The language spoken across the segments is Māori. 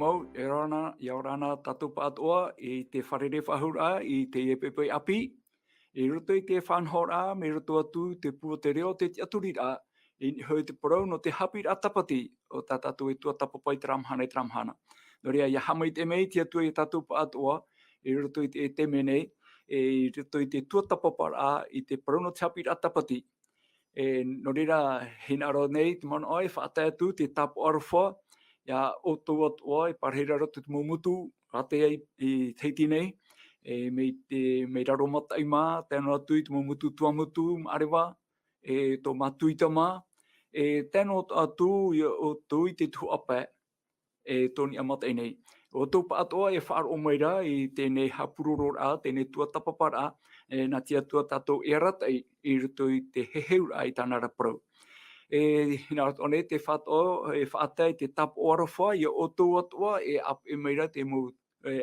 mau Yorana tatou Atua I te wharere whahura I te pepe api. I roto I te whanhora me roto atu te pua te reo te aturira I hoi te Parau no te Haapiiraa Sabati o tatou I tuatapapa I tramhana. Norea ia hamai te mei te atu I tatou Atua I roto I te menei I roto I te tuatapaparaa I te Parau no te Haapiiraa Sabati. Norea hinaaro nei te mana oi whaatai atu te tapu aroha ia outou atua I parhera roto te mumutu rate I teiti nei me raro matai mā tēnā atu I te mumutu tuamutu arewa tō matuita mā tēnā atu I outou I te tuapa tōni amatai nei outou pa atoa whaaro maira I tēnei hapururora tēnei tuatapaparaa nā tia tua tatou ratai I roto I te heheura I tāna Parau. Hinaaro one te whātao whaatai te tapu aroha I outou atua ap meira te mo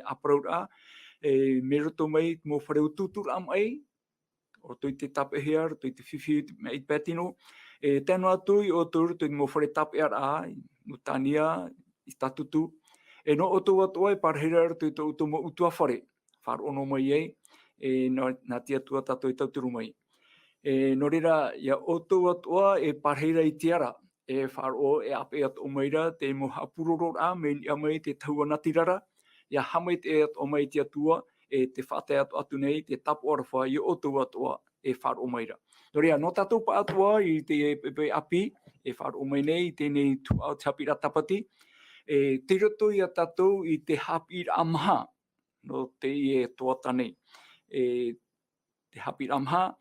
apraura me roto mai mo whareu tūtura am ai o tui te tape hea, tui te whiwhi I pētino. Tēnā atu I outou roto I mo whare tape ara no tānia I tatutu. No outou atua parhera roto I tō mo utua whare. Wharo ono mai ei nā tia tua tatou I tauturu mai. No reira ia outou atua parheira I te ara wharo ape at o maira te mo hapururora me ni amai te tauanatirara ia hamai te at o mai te atua te whaatai atu nei te tapu aroha I outou atua wharo maira. No reira no tatou pa atua I te pepe api wharo mai nei tēnei Haapiiraa Sabati te roto ia tatou I te Haapiiraa maha no teie toata nei. Te Haapiiraa maha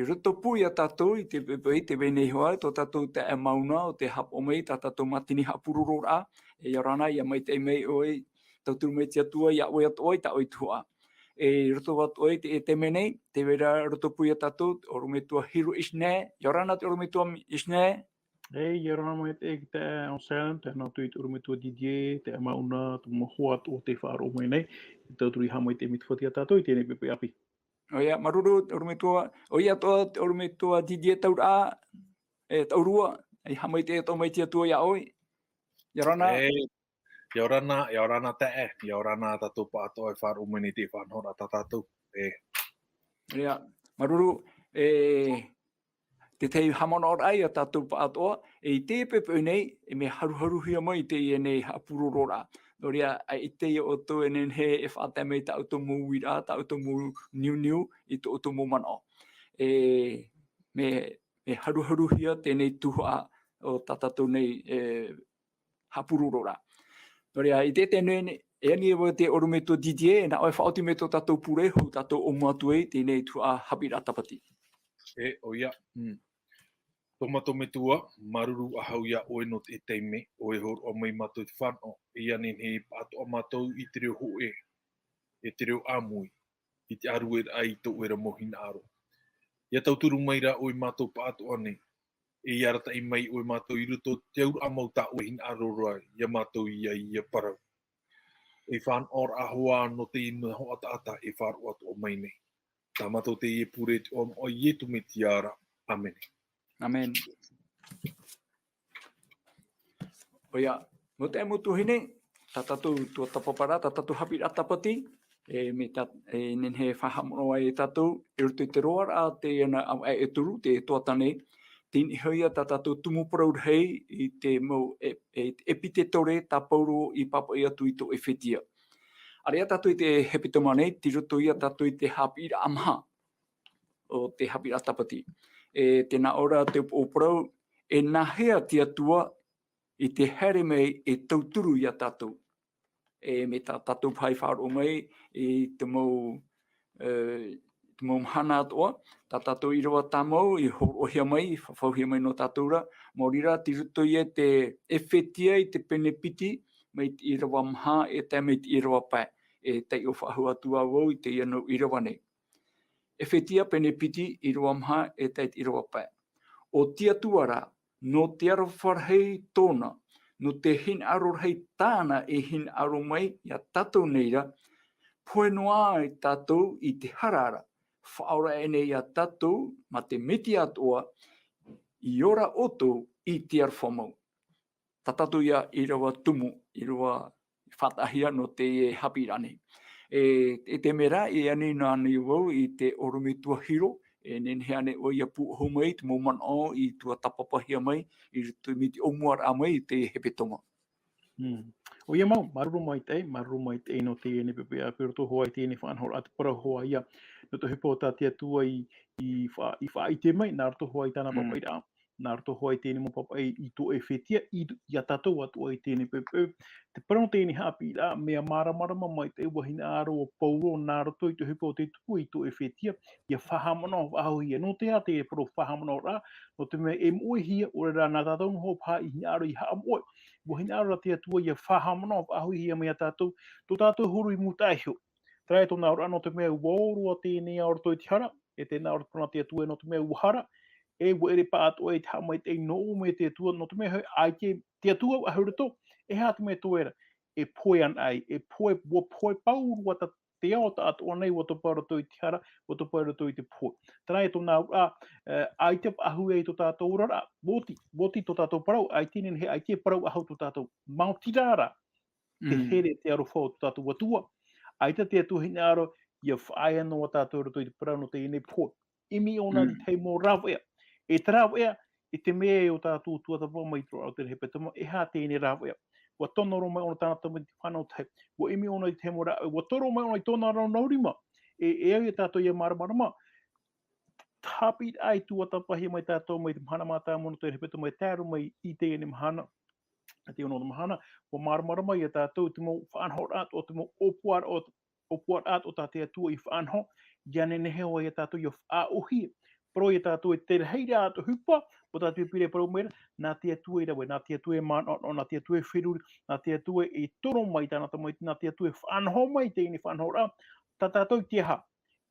roto pui a tatou I te pepe te venei hoa tō tatou te mauna o te hapo mai tā tatou matini hapururora Yorana ia mai te mei oi tauturu mai te atua ia oi atua I ta oi tua. Roto atua I te menei te vera roto pui a tatou oro me tua hiru isne Yorana te oro me tua isne. Yorana mai te te onsen te nā tui oro me tua didie te mauna tu mahua o te whaaro mai nei tauturu I hamai te mitwhati a tatou I tēnei pepe api. Oia maruru oro me tua oia toa oro me tua didie taura taurua I hamai te to mai te atua ia oi. Yorana. Yorana te Yorana tatou pa atua whaaro mai nei te whanhora tatou. Ia maruru te tei hamana ora ai a tatou pa atoa te pepe nei me haruhia mai te enei hapururora. No rea I te outou enei whaatai mai ta outou mo wira, ta outou mo niu I to outou mo mana. Me haruhia tēnei tuha o tatou nei hapururora. No rea I te tenei ni o te oro me tō didie na oi whaoti me tō tatou pure hou tatou o matu ei tēnei tua Haapiiraa Sabati. Oia. Tomato me tua, maruru a hau ia oe no te teime, oe hor o mai matou te whano, ia nene pato o matou I te reo hoe, te reo amui, I te aru ai tō era mo hinaaro. Ia tauturu maira oe matou pato ane, iarata I mai oe matou I ruto te auru amau ta oe hinaaro roa, ia matou ia Parau. Whan or a hoa no te inu hoa taata wharo atu o mai nei. Tā matou te pure te o ietu me tiara. Amen. Amen. Oia, no te mutu hine, tā tatou tuatapaparaa, tā tatou Haapiiraa Sabati, me tā nenhe whahamono ai tatou, roto te roara te ana turu, te toata nei, tini hoia tā tatou tumu Parau hei I te mau epitetore tā pauro I papa I atu I tō Ephesia. Area tatou I te hepetoma nei, ti roto ia tatou I te Haapiiraa maha o te Haapiiraa Sabati. Tēnā ora te o Parau nahea te atua I te haere mei tauturu ia tatou. Me tā tatou pai whaaro mai I te mau hana atoa, tā tatou Irava tāmau I horohia mai, whauhia mai no tātoura, maurira ti roto ia te Ephesia I te penepiti, mai te Irava maha te mai te Irava pai, tei o whahua atua wau I te iano Irava nei. Ephesia penepiti Irava maha tei te Irava pai. O tia tuara, no te arawharhei tōna, no te hinaaro hei tāna hinaaro mai ia tatou neira, pohe noa I tatou I te hara, faaora enei ia tatou, ma te miti atoa, I ora outou I te arwhamau. Ta tatou ia Irava tumu, Irava whatahia no te Haapiiraa nei. E te mera e ani nā ni wau I te oromitua hiro, e nenhea ne o ia pu homai, te mauman o I tuatapapa hia mai, I tu miti omuar a mai te hepetoma. O ia mau, maruru mai te no te ene pepe a pero to hoa I te ene whanhora atu para hoa ia. No to hipo ta te atua I wha I te mai, nā rato hoa I tāna papai rā. Nā rato hoa I te ene mo papai I to Ephesia, I tatou atua I te ene pepe. Te parano te ene Haapiiraa, mea maramarama mai te ua hinaaro o Parau, nā rato I to hipo te tupu I to Ephesia, ia whahamana o aho hia. No te a te paro whahamana o rā, no te mea e moe hia, ore rā nā tātou ho pā I hinaaro I haa moe. Wa hinaaro te atua ia whahamana o aho hia mea tātou, tō tātou huru I mutaihio. Trai tō nā ora no te mea uaurua tēnei aoro toi te hara, e te nā ora prana te atua no te mea uhara, e wa ere pā atua E te hamai te no me te atua, no te mea hoi ai te atua ahurito, e hā te mea tōera, e poe an ai, e poe, wa poe paurua ta te ao ta atua nei wa tō paura toi te hara, wa tō paura toi te poe. Trai tō nā ora, ai te ahu e tō tātou rara, boti tō tātou parau, ai tēnen he ai te parau ahu tō tātou mautirara, te here te aroha tō tātou atua. Ai te atua hinaaro, ia whae anō a tātou rato I te parau no te ene poe. Imi ona di tei mō rawa ea. E te rawa ea, e te mea o tātou tuatapapa mai tro au te hepetoma, e hā te ene rawa ea. Wa tonoro mai ona tāna tama te whanau tei. Wa imi ona I te mo rawa, wa toro mai ona I tōna rau naurima. E au e tātou ia maramarama. Haapiiraa I tuatapahi mai tātou mai te mahana mā tā mono te hepetoma e tāru mai I te ene mahana. Te ono mahana, wa maramarama I tātou te mo whanhor at o te mo opuar at o tā te atua I whanho, ia nenehe o I tātou I whaohi. Pro I tātou e te heira ato hupa, o tātou pire parau mera, nā te atua I rawe, nā te atua e mana, nā te atua e whiruri, nā te atua e toro mai tāna tamai, nā te atua e whanho mai te ini whanho rā, tā tātou te ha,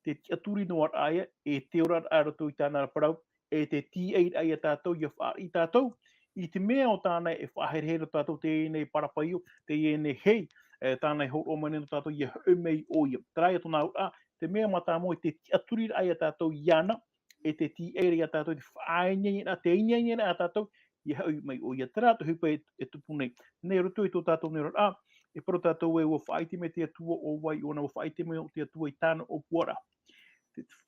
te aturi no ar aia, e te ora arato I tāna parau, e te teie ai tātou I wha I tātou, I te mea o tāna e whaherehera tātou te enei parapaio, te enei hei, tāna e horo mane no tātou I haumei o ia. Trai ato nā ura, te mea mata mo te aturi ai a tātou iana, e te teie a tātou te whaenyenga, te inyenga a tātou I haumei o ia. Tara to hupa e tupu nei. Nei rutu I tō tātou nei rara, e paro tātou e ua whaitime te atua o wai, ona ua whaitime o te atua I tāna o puara.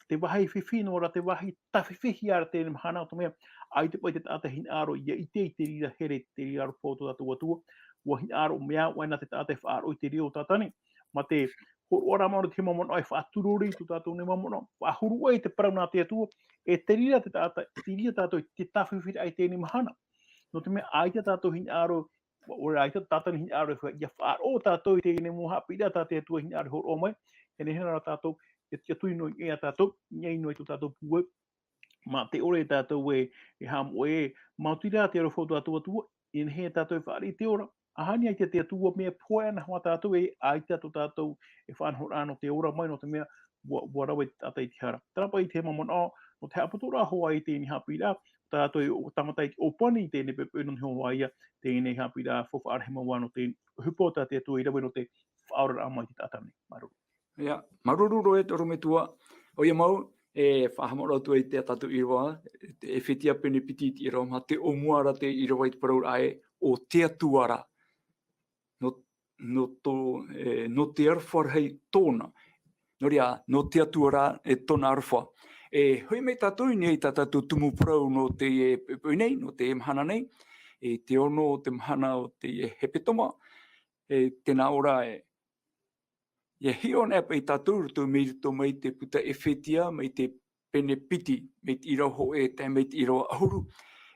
Te wahi whiwhino ora te wahi tawhiwhihi ara te mahana o te mea, ai te pai te tāta hinaaro ia I te rira here te rira poto tātou atua, wa hinaaro mea waina te tāta whaaro I te rio tātani, ma te ora mauro te mamona ai whaaturori tu tātou ne mamona, whaahuru ai te parau nā te atua, e te rira te tātou te tawhiwhiri ai te mahana. No te mea ai te tātou hinaaro, ora ai te tātou hinaaro ia whaaro tātou I te ine mo Haapiiraa tā te atua hinaaro horo o mai, e nehena tātou, e te atui no I a tātou, ngai no I tu tātou pue, ma te ore tātou e hamo e mautira te aroha tātou atua, e nehe tātou e whaari te ora, ahani ai te atua mea poe ana hoa tātou e ai tātou e whanhora no te ora mai no te mea wa rawe tātai te hara. Tarapa I te mamona o, no te hapatora hoa I te ni Haapiiraa, tātou e tamatai te opani I te ne pepe no hoa ia, te ne Haapiiraa whawhaarehema wā no te hupota te atua I rawe no te faaora amai te tātane, maruru. Ia, maruru roe toro me tua. O ia mau, e whahamora tua I te tātou Irava, te Ephesia pene piti I Irava, ma te omuara te Irava I te parau ae, o te atuara. No te arwha hei tōna. No rea, no te atuara e tōna arwha. E hui mei tātou nei tātou tumu parau no te enei, no te mahana nei, e te ono o te mahana o te hepetoma, e tēnā ora e Ia hion e pei tātou tu mei to mai te puta Ephesia, mai te pene piti, mei te iraho e te mei te iraho ahuru.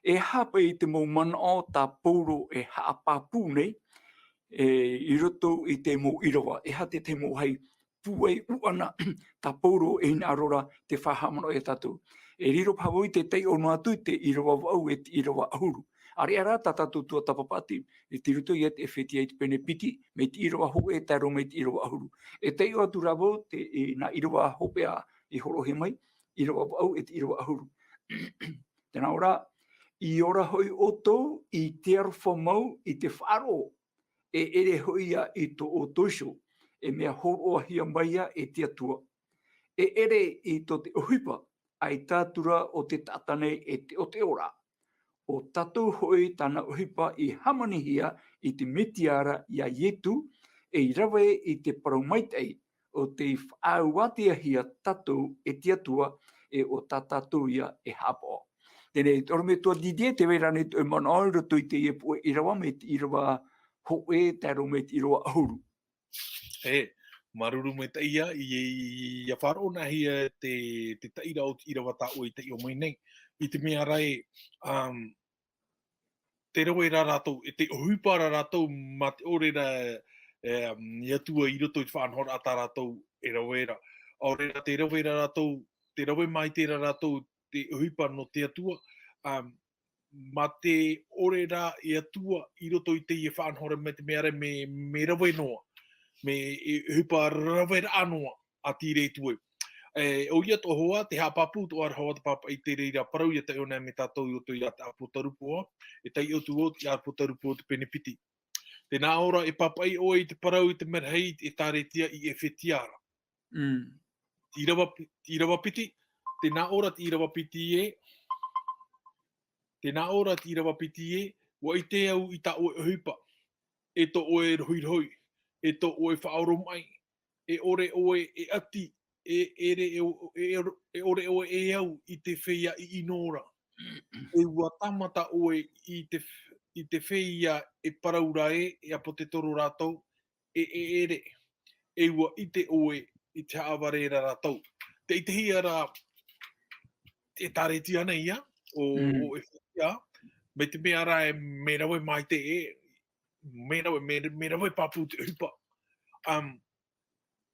E hapa I te mō mana o tā pauro e haapapu nei, I roto I te mō Irava, e hate te mō hei puei uana tā pauro e hinaaro te whahamano e tātou. E riro pāwo I te tei ono atu te Irava wau e te Irava ahuru. Ari ara tātou tuatapapati, e te ruto I te Ephesia I te pene piti, me te Irava ho e taro me te Irava ahuru. E te iwa tu rabo, nā Irava hopea I horo he mai, Irava au e te Irava ahuru. Tēnā ora, I ora hoi outou, I te arwha mau, I te wharo, e ere hoia I to outou, e mea horo hia maia e te atua. E ere I to te ohipa, ai tātura o te tātane e te o te ora. O tatou hoi tana ohipa I hamanihia I te metiara ia ietu, Irava I te paraumaitei o te whaauatia hia tatou te atua o tatou ia hapo. Tēnei, toro me tua didie te weirane tu mana o roto I te epue Irava me te Irava hoe taro me te Irava ahuru. Maruru me taia I wharo nahea te taira o te Irava tāu I te o mai nei. I te mea rai, te rawe rā rātou, te ohupara rātou ma te orera I atua I roto I whanhora a tā rātou rawera. Orera te rawe rā rātou, te rawe mai te rā rātou te ohupara no te atua, ma te orera I atua I roto I te I whanhora me te mea rai me rawe noa. Me hupa rawe anoa a tire tue. O ia to hoa, te hapapu to ar toatapapa I te reira Parau ia te ona me tātou I to ia te apotarupoa, tai o tu o te apotarupoa te penepiti. Te nā ora papai o I te Parau I te merhei tāretia I Ephesia. Irava piti, te nā ora te Irava piti te nā ora te Irava piti wa I te au I ta o hupa, to oe rohiroi, to oe whaoro mai, ore oe ati, ore oe au I te whea I inora. Ua tamata oe I te whea paraura apo te toro rātou, ere. Ua I te oe I te awarera rātou. Te te hiara te tareti ana ia, o Ephesia, me te mea rai me rawe mai te me rawe papu te hupa.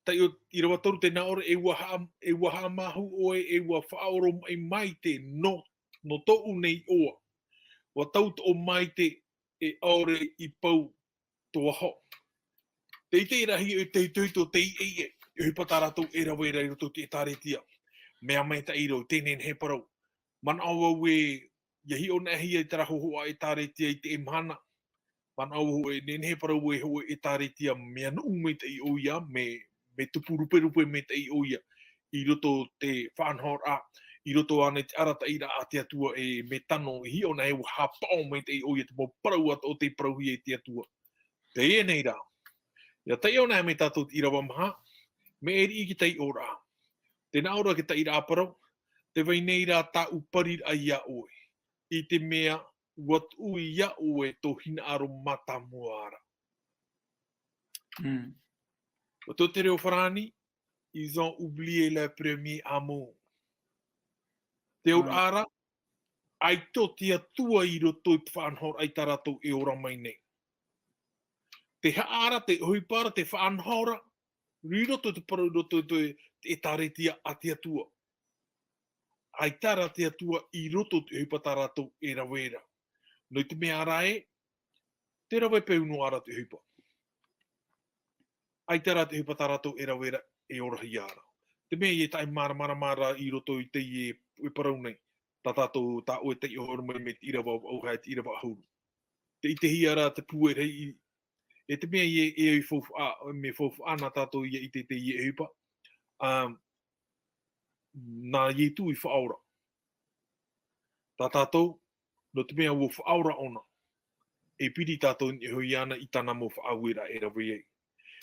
Tai o I rawa toru te naore e waha mahu oe ua whaoro mai te no tou nei oa. Wa tauta o mai te aore I pau toa ho. Te rahi o te tuito te e hupa tā rātou rawe rai roto te tāretia. Mea mai ta iro, tēnei he parau. Man awa we, iahi o nahi e tara hohoa tāretia I te emhana. Man awa we, nene he parau we hoe tāretia mea no me te o ia, me tupu rupe me te o ia. I roto te whanhora, I roto ane te arata ira a te atua me tano, hi o nahi wa hapao me te o ia, te mo parau o te parau hi te atua. Te enei rā. Ia tei o nahi me tātou Irava maha, me eri I ki tei o rā. Tēnā ora ki tei rā parau, te weinei rā tā upari a ia oe. I te mea wat ui ia oe to hinaaro mata muara. Wato te reo wharani, ils ont oublié le premier amour. Te ora ara, ai to te atua I roto I te whanhora ai taratou e ora mai nei. Te haara, te huipara, te whanhora, riroto te parau roto te taretia a te atua. Ai tara te atua I roto te huipata rātou e rawera. Noi te mea rae, te rawe peu no ara te huipa. Ai tara te huipata rātou e rawera e orahi ara. Te mea I tai mara I roto I teie e parau nei. Tā tātou tā oe te iho ormai me te Irava au hai te Irava ahuru. Te I te hiara te pue rei e te mea e me fofu ana tātou I te e huipa. Nā I tu I faaora. Tā tātou, no te mea ua whaaura ona. E piri tātou ni hui ana I tāna mo whaawera e rawe ei.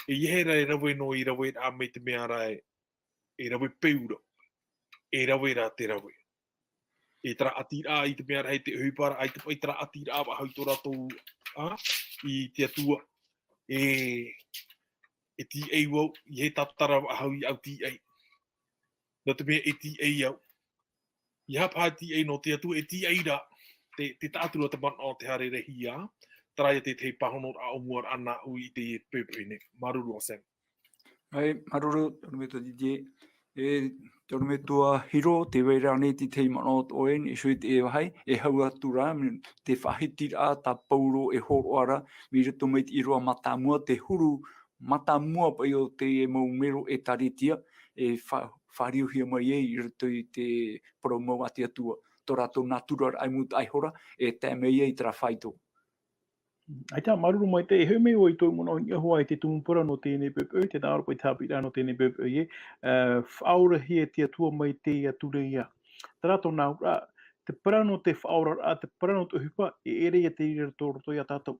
E ihera e rawe no I rawe a me te mea rae e rawe peura. E rawe rā te rawe. E tra atira I te mea rae te huipara, ai te pai tra atira awa hau tō rātou I te atua. E ti ei wau, I he tatara hau I au ti ei. No te mea e ti ei au. I hapa ti ei no te atua e ti ei rā. Te tātura te mana o te haere rehi a, trai te pahono a omuar ana ui te pēpēne. Maruru o Sam. Ai, maruru, tonu me tō didie. Tonu me tua hiro, te weira ne te mana o oen, e sui te e wahai, e hau atu rā, te whahitira, tā pauro e horo ara, mi rito me te iroa matamua, te huru matamua pai o te e mau mero e taritia, e whariuhia mai I rito I te paromau ati atua. Tō rātou nātura ai muta ai hora, e te mei I tera whaito. Ai tā maruru mai te, he mei o I tō muna o hoa I te tumupura no tēnei pēpē, te nāro pai Haapiiraa no tēnei pēpē ie, whaora hia te atua mai te ature ia. Tā rātou nā ura, te parano te whaora a te parano te hupa, e ere ia te ira tōroto ia tātou.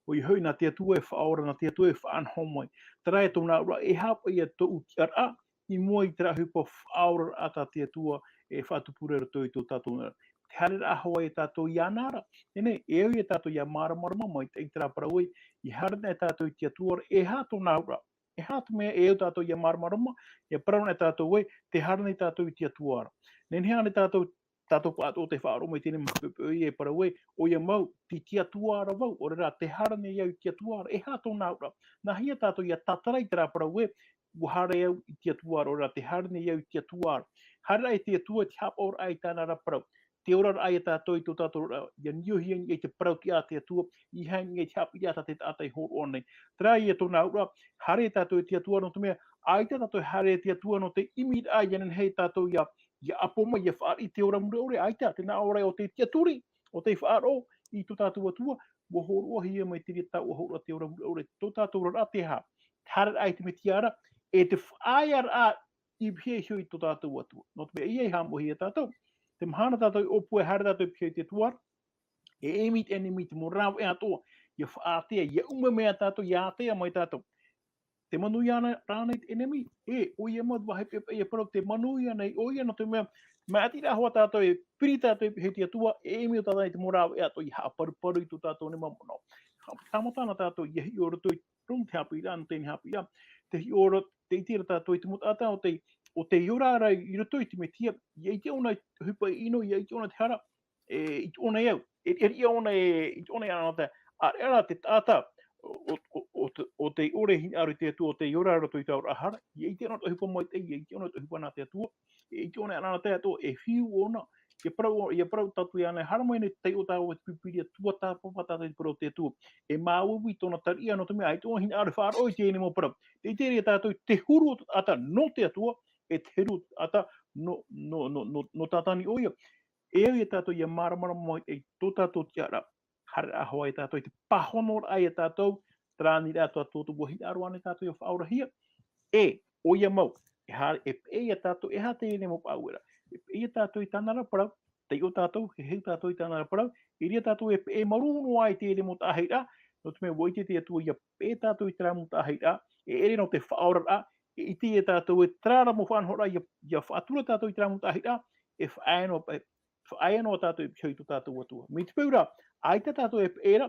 o i hoi na te atua e faaora na te atua e faanhomoi. Tara e tōna ura e hapa ia tō utiara i mua i tera hupo faaora ata te atua e whaatupura rato i tō tātou nara. Te hare ahoa e tātou i anara. Enei, e au e tātou i a maramarama mai te itara Parau i harina e tātou i te atua e hato nā ura. E hato mea e au tātou i a maramarama e Parau e tātou e te harina i tātou i te atua. Nenhea ne tātou pato te whaaro mai tēne mawhewhewhi e Parau o ia mau ti tia tuara wau o rera te harane iau tia tuara e hato nā ura. Nā hia tātou ia tatarai tera Parau ua hara iau i tia tuara o rera te harane iau i tia tuara. Hara e tia tua te hapa ora ai tāna ra Parau. Te ora ai e tātou i tō tātou ra ia niohia i te Parau ki a tia tua i hainga i te hapa i ata te tātai horo onei. Tera i e tō nā ura hare e tātou i tia tuara no te mea ai tātou hare e tia tua no te imid ai janen hei tātou ia apoma ia whaari te ora mure ore aita, tēnā ora o te tia turi, o te whaaro i tō tātou atua, wa horoa hia mai te reta wa horoa te ora mure ore, tō tātou rara te ha, hara ai te me tiara, e te whaaiar a i pia hio i tō tātou atua. No te mea iei hamo hia tātou, te mahana tātou opue hara tātou pia i te tuar, e emit te morau e atoa, ia whaatea, ia uma mea tātou, ia atea mai tātou. Te manu iana rānei te enemi, o ia mad wahe pepe ia Parau, te manu iana i o ia no te mea, mai ati rā hoa tātou e piri tātou e hei atua, e emi o tātou i te morau e ato i haa paru i tō tātou ne mamono. Tamatana tātou i hi ora tō i rung te Haapiiraa, no tēni Haapiiraa, te hi ora te itira tātou i te mutata o te iorara i roto i te metia, i te ona hupa ino, i te ona te hara, i te ona iau, i te ona iau te ara te tata, o te ore hinaaro te atua o te iora rato i tau rahara, i te ona to hipa mai te i te ona to hipa nā te atua, i te ona ana te atua e whiu ona, ia Parau tatu i ana hara mai ne te o tau o te pipiria tuatapapa tata i Parau te atua, e māuwi tōna taria no te mea, i te ona hinaaro whaaro i te ene mo Parau, te tere tātou te huru ata no te atua, e te huru ata no tātani oia, e au i tātou ia maramara mai e tō tātou tiara, hara ahoa e tātou i te pahonor ai e tātou, trāni rā tōtu bua hinaaro ane tātou i faaora hia, o ia mau, e ia tātou, e ha te ene mo pauera, e ia tātou i tānara Parau, te o tātou, he heu tātou i tānara Parau, e ria tātou e maruno ai te ene mo tāheira, no te mea woite te atua ia e tātou i tērā mo tāheira, e ere no te faaora rā, e iti e tātou e trāra mo whanhora ia whaatura tātou i tērā mo tāheira, e whaaiano tātou i pihoi tō tātou atua. Mi te peura, ai te tātou e era,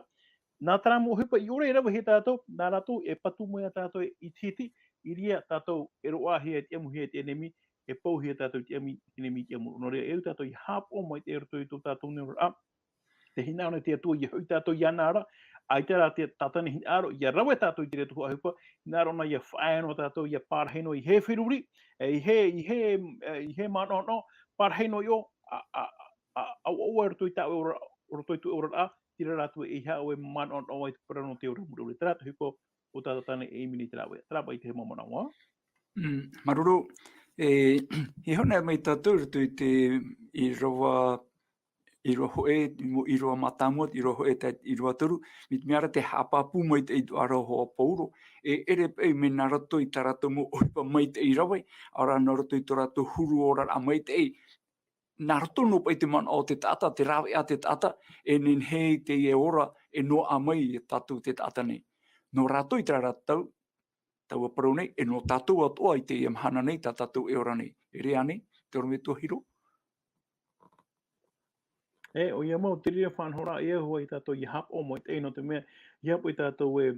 nā tara mo hipa i ore e rawa he tātou, nā rātou e patu moia tātou i titi, i ria tātou e roa hea te amu hea te enemi, e pau hea tātou te enemi te amu. No rea e tātou i hapo mai te eroto i tō tātou nero a, te hinaaro te atua i hui tātou i anara, ai te rā te tātane hinaaro, i a rawa tātou i te retu hua hipa, hinaaro na i a whaeno tātou i a pārheno i he whiruri, i he manono, pārheno i o, au eroto i tāu roto i tu ora a, tira rātua e hea o e man on o ai te parano te ora mura. Tera te huko o tātou tāne e mini te rāwe. Tera pai te he mamana wā. Maruru, he hona mai tātou roto i te Irava, Irava matamot, Irava turu, mit meara te hapapu mai te aroha pauro, ere pei me nā rato i tā rato mo oipa mai te Irava, ara nā rato i tā rato huru ora a mai te nā rato no pai te man o te tata, te rawe a te tata, e nen hei te e ora e no a mai e tātou te tata nei. No rato i tā rato, tau a Parau nei, e no tātou atoa i te e mahana nei, tā tātou e ora nei. E rea nei, te ora me tua hiro. O ia mau, te rea whanhora e ahua i tātou i hap o mo i te no te mea, i hap o i tātou e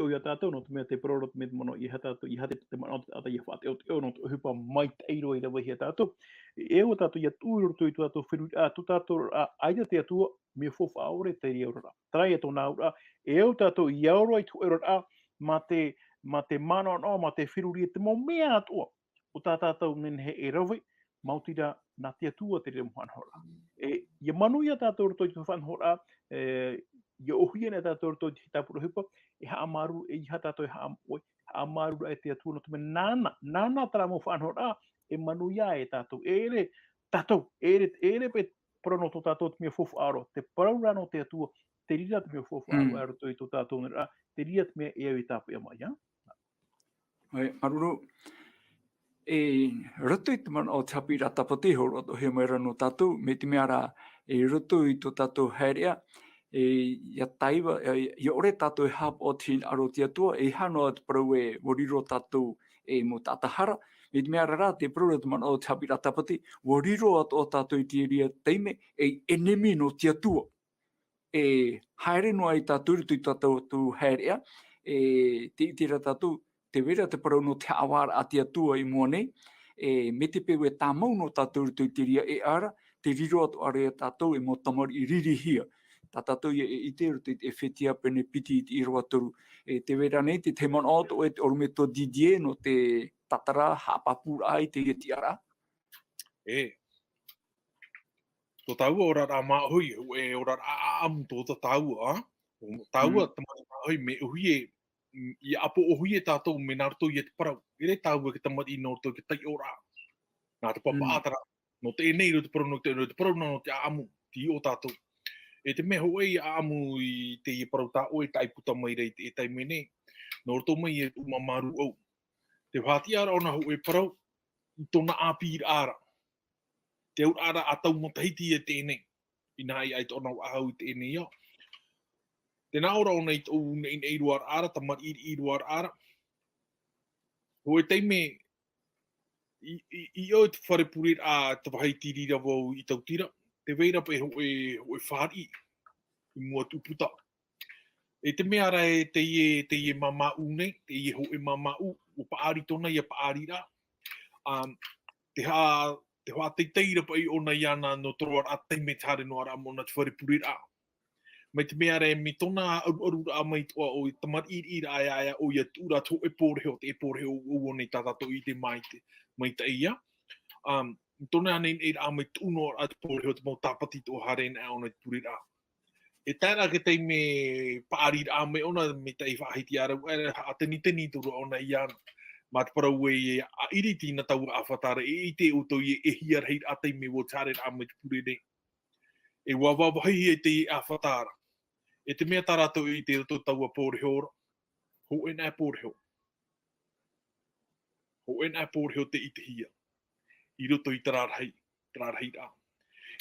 o ia tātou, no te mea te paroro te mea mono i ha tātou, i ha te mano te ata i whate o no te hupa mai te eiro i rawa hi a tātou. E o tātou i a tūroto i tātou whiru, tu tātou aida te atua, me fo faaore te rea ora. Trai e tō nā ora, e o tātou i auro i tu ora ma te mano no, ma te whiruri e te mo mea atua. O tātou men he e rawe, mautira nā te atua te rea whanhora. Ia manu ia tātou roto i te whanhora, ia ohuia nā tātou roto i te tāpura hupa, e haa maru, e iha tātou e haa maru e te atua no te mea nāna tara mo whanhora, e manu ia e tātou. Ere pe parano tō tātou te mea fofu aro, te parau rano te atua, te rira te mea fofu aro e roto i tō tātou nera, te rira te mea e au i tāpu ia mai, ja? Maruru, roto i te mana o te Haapiiraa Sabati ho roto he mai rano tātou, me te mea rā e roto i tō tātou haere, ia taiwa, ia ore tatou e hap o tin aro te atua, hano at Parau e wariro tatou mo tatahara, me te mea rara te Parau te mana o te Haapiiraa Sabati, wariro at o tatou i te ria teime, enemi no te atua. Haere no ai tatou tu tatou tu haere, te tira tatou, te vera te Parau no te awara a te atua i mua nei, me te pewe tamau no tatou tu te ria ara, te riro atu are tatou mo tamari i riri hia. Tā tatou i te rutu e whetia pene piti i te Irava turu. Te vera nei, te man o to e te orumeto didie no te tatara hapapura ai te iti ara. Tō taua ora rā māhui, e ora rā aamu tō tā taua, taua tamari māhui me uhi i apo uhi e tātou me nārtou i te Parau. Ere taua ki tamari i nārtou ki tai ora. Nā te papa ātara, no te enei ro te Parau, no te Parau no te aamu, ti o tātou. E te mea hoa i aamu i te i Parau tā oe tai puta mai rei e tai mene, no roto mai e umamaru au. Te whāti ara ona ho e Parau, i tōna Haapiiraa. Te aur ara atau matahiti e tēnei. I nā i ai tōna ahau i tēnei ia. Tēnā ora ona i tō nei ruar ara, tamari i ruar ara. Ho e teime, i o te wharepurir a te wahiti rira wau i tautira, te veira pe ho e whari i mua tuputa. E te mea ra e teie mamau nei, teie ho e mamau, o paari tōna ia paari rā. Te hoa teiteira pa i ona iana no toroar a teime tāre no ara mona te wharepurir a. Mai te mea re mi tōna aru a mai toa o i tamari i aia o ia tūra tō e pōreheo, te e pōreheo o nei tātato i te mai te ia. Tōna anei e rā mai tūno a te pōreheo te mau tāpati tō hare na o nei purir a. E tēra ke tei me pāri rā mai ona me tei whahiti ara, a teni tūru ona iana. Ma te Parau e a iriti na tau a whatara, e te outou e hiar hei a tei me wo tāre rā mai te purere. E wawawahi e te a whatara. E te mea tarato i te roto tau a pōreheo, ho en a pōreheo. Ho en a pōreheo te i te hia. I roto i tararhei rā.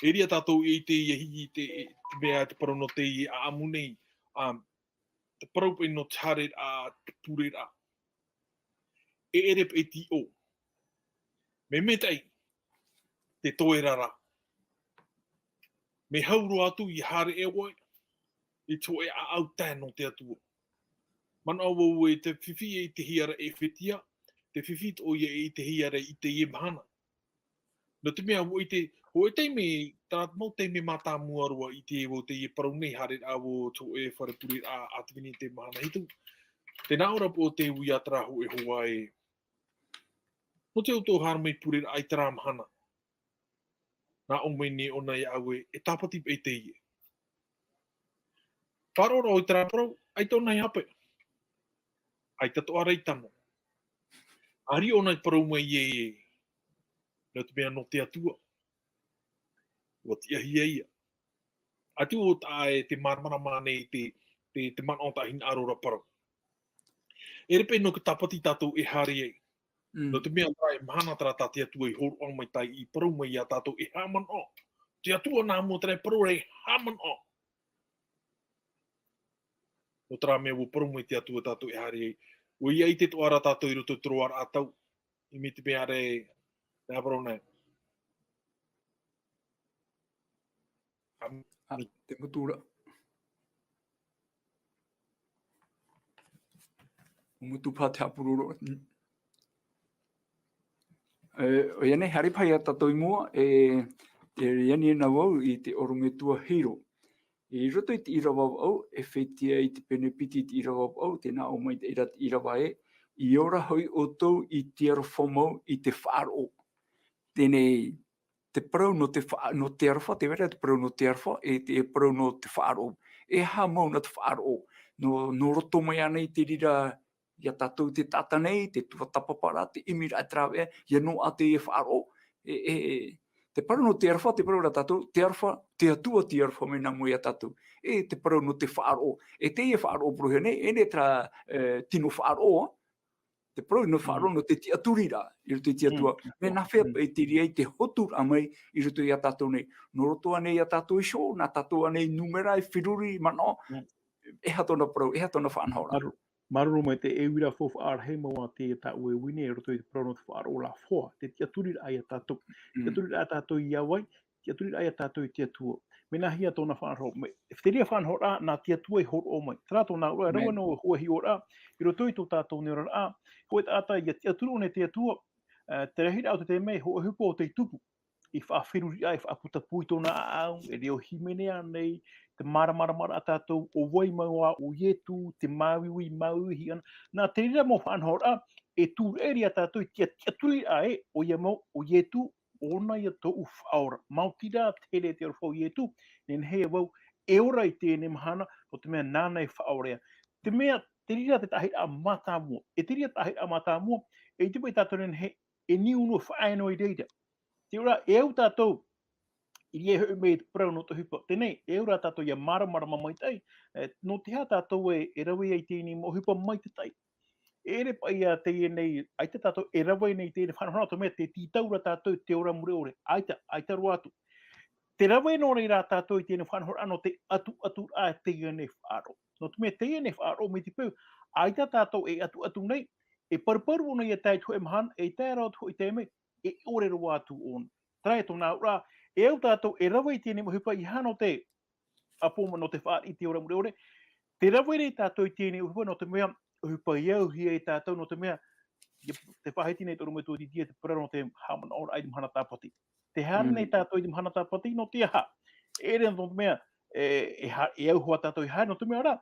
E ria tātou i te iahi i te mea te Parau no te i a amunei, te Parau pe no tāre a te pure rā. E ere pe ti o. Me metei, te toe rara. Me hauro atu i hare e wai, e toe a au tēno te atua. Man au e te whiwhi e te hiara e whetia, te whiwhi o i te hiara i te ie mahana. No te mea, ho e teime, tārat mau teime mata muarua i te ewo te ie Parau nei hare awo tō e wharepuri a atwini te mahana hitu. Tēnā ora po te ui atra ho e hoa e. No te outou harmei puri ai tara mahana. Nā omei ne ona i awe e tāpati e teie. Wharora o i tara Parau, ai tōna i hape. Ai tato arei tano. Ari ona i Parau mai e. No te mea no te atua. Wa tia hia ia. Ati o ta e te marmara mane te man o ta hinaaro ra Parau. Erepe no ka tapati tātou e hare ei. No te mea tae mahana tara ta te atua i horo on mai tai i Parau mai a tātou e haman o. Te atua nā mua tara Parau e haman o. No tara mea wo Parau mai te atua tātou e hare ei. O ia i te toara tātou i roto troar atau. I me te mea re nā Parau nei. Te mutura. Mutu pā te apururo. O ianei haripai a tatou i mua, te iani na wau i te orumetua hiro. I roto i te Irava au, e whetia i te penepiti i te Irava au, tēnā o mai te Irava e, i ora hoi outou i te arofomau i te whaaro. Tēnei, te Parau no te aroha, te vera te Parau no te aroha, e te Parau no te whaaro. E ha mau na te whaaro. No roto mai ana i te rira, ia tātou te tata nei, te tuatapaparaa, te imira e trawe, ia no a te whaaro. Te Parau no te aroha, te Parau ra tātou, te aroha, te atua te aroha me nā moe a tātou. E te Parau no te whaaro. E te ia whaaro prohe nei, e ne tra tino whaaro. Te pro no whaaro no te tia turira, i ruto i tia tua. Me na whea e te ria i te hotur a mai, i ruto i a tatou nei. No roto anei a tatou i show, na tatou anei numera i whiruri mano, e hatona pro, e hatona whanhora. Maruru mai te e wira fofu arhe maua te ta ue wine e roto i te prono te whaaro o la foa, te tia turira ai a tatou. Tia turira a tatou i awai, tia turira ai a tatou i tia tua. Me na hia tōna whanhora. E te ria whanhora nā tia tua i horo o mai. Trato nā ua rawa no hua hi ora, i roto i tō tatou nera a, hoi te ata i a tia turu o ne tia tua, te rehira au te mei, hoa hupo o te tupu. I whaawhiruri ai, whaaputa pui tōna au, e reo himenea nei, te mara a tātou, o wai maua, o ietu, te māwiwi, māwiwi ana. Nā te rira mo whanhora, e tū eri a tātou, tia turi ai, o ia mau, o ietu, ona ia tō u faaora. Mautira tere te orwhau ietu, nen hea wau, e ora i tēne mahana, o te mea nānei whaorea. Te mea, te rira te tahi a mata mua. E te rira tahi a mata mua, e te pai tātou nen he, e ni unu whaeno i reira. Te ora, e au tātou, i e heu mei te parau no te hupa. Tenei, e ora tātou ia mara mai tai, no te hea tātou e rawi ai tēni mo hupa mai te tai. E re pai a teie nei, ai te tātou e rawi nei tēne whanahana to mea, te tītaura tātou te ora mure ore, aita ruatu. Te rawi no reira tātou i tēne whanahana no te atu a teie nei whaaro. No te mea teie nei whaaro me te pau, aita tātou e atu nei, e parparu ona i a tātou e mahana, e tā rao tu i tēme, e ore ruatu ona. Trai tōna ura, e au tātou e rawa i tēne mahupa i hano te apoma no te whaat i te ora mure ore, te rawa i tātou i tēne uhupa no te mea uhupa i au hia i tātou no te mea te whahiti nei tōru metu i tia te pura no te hamana ora ai te mahana tāpati. Te hana nei tātou i te mahana tāpati no te aha. E re no te mea e au hoa tātou i hae no te mea ora,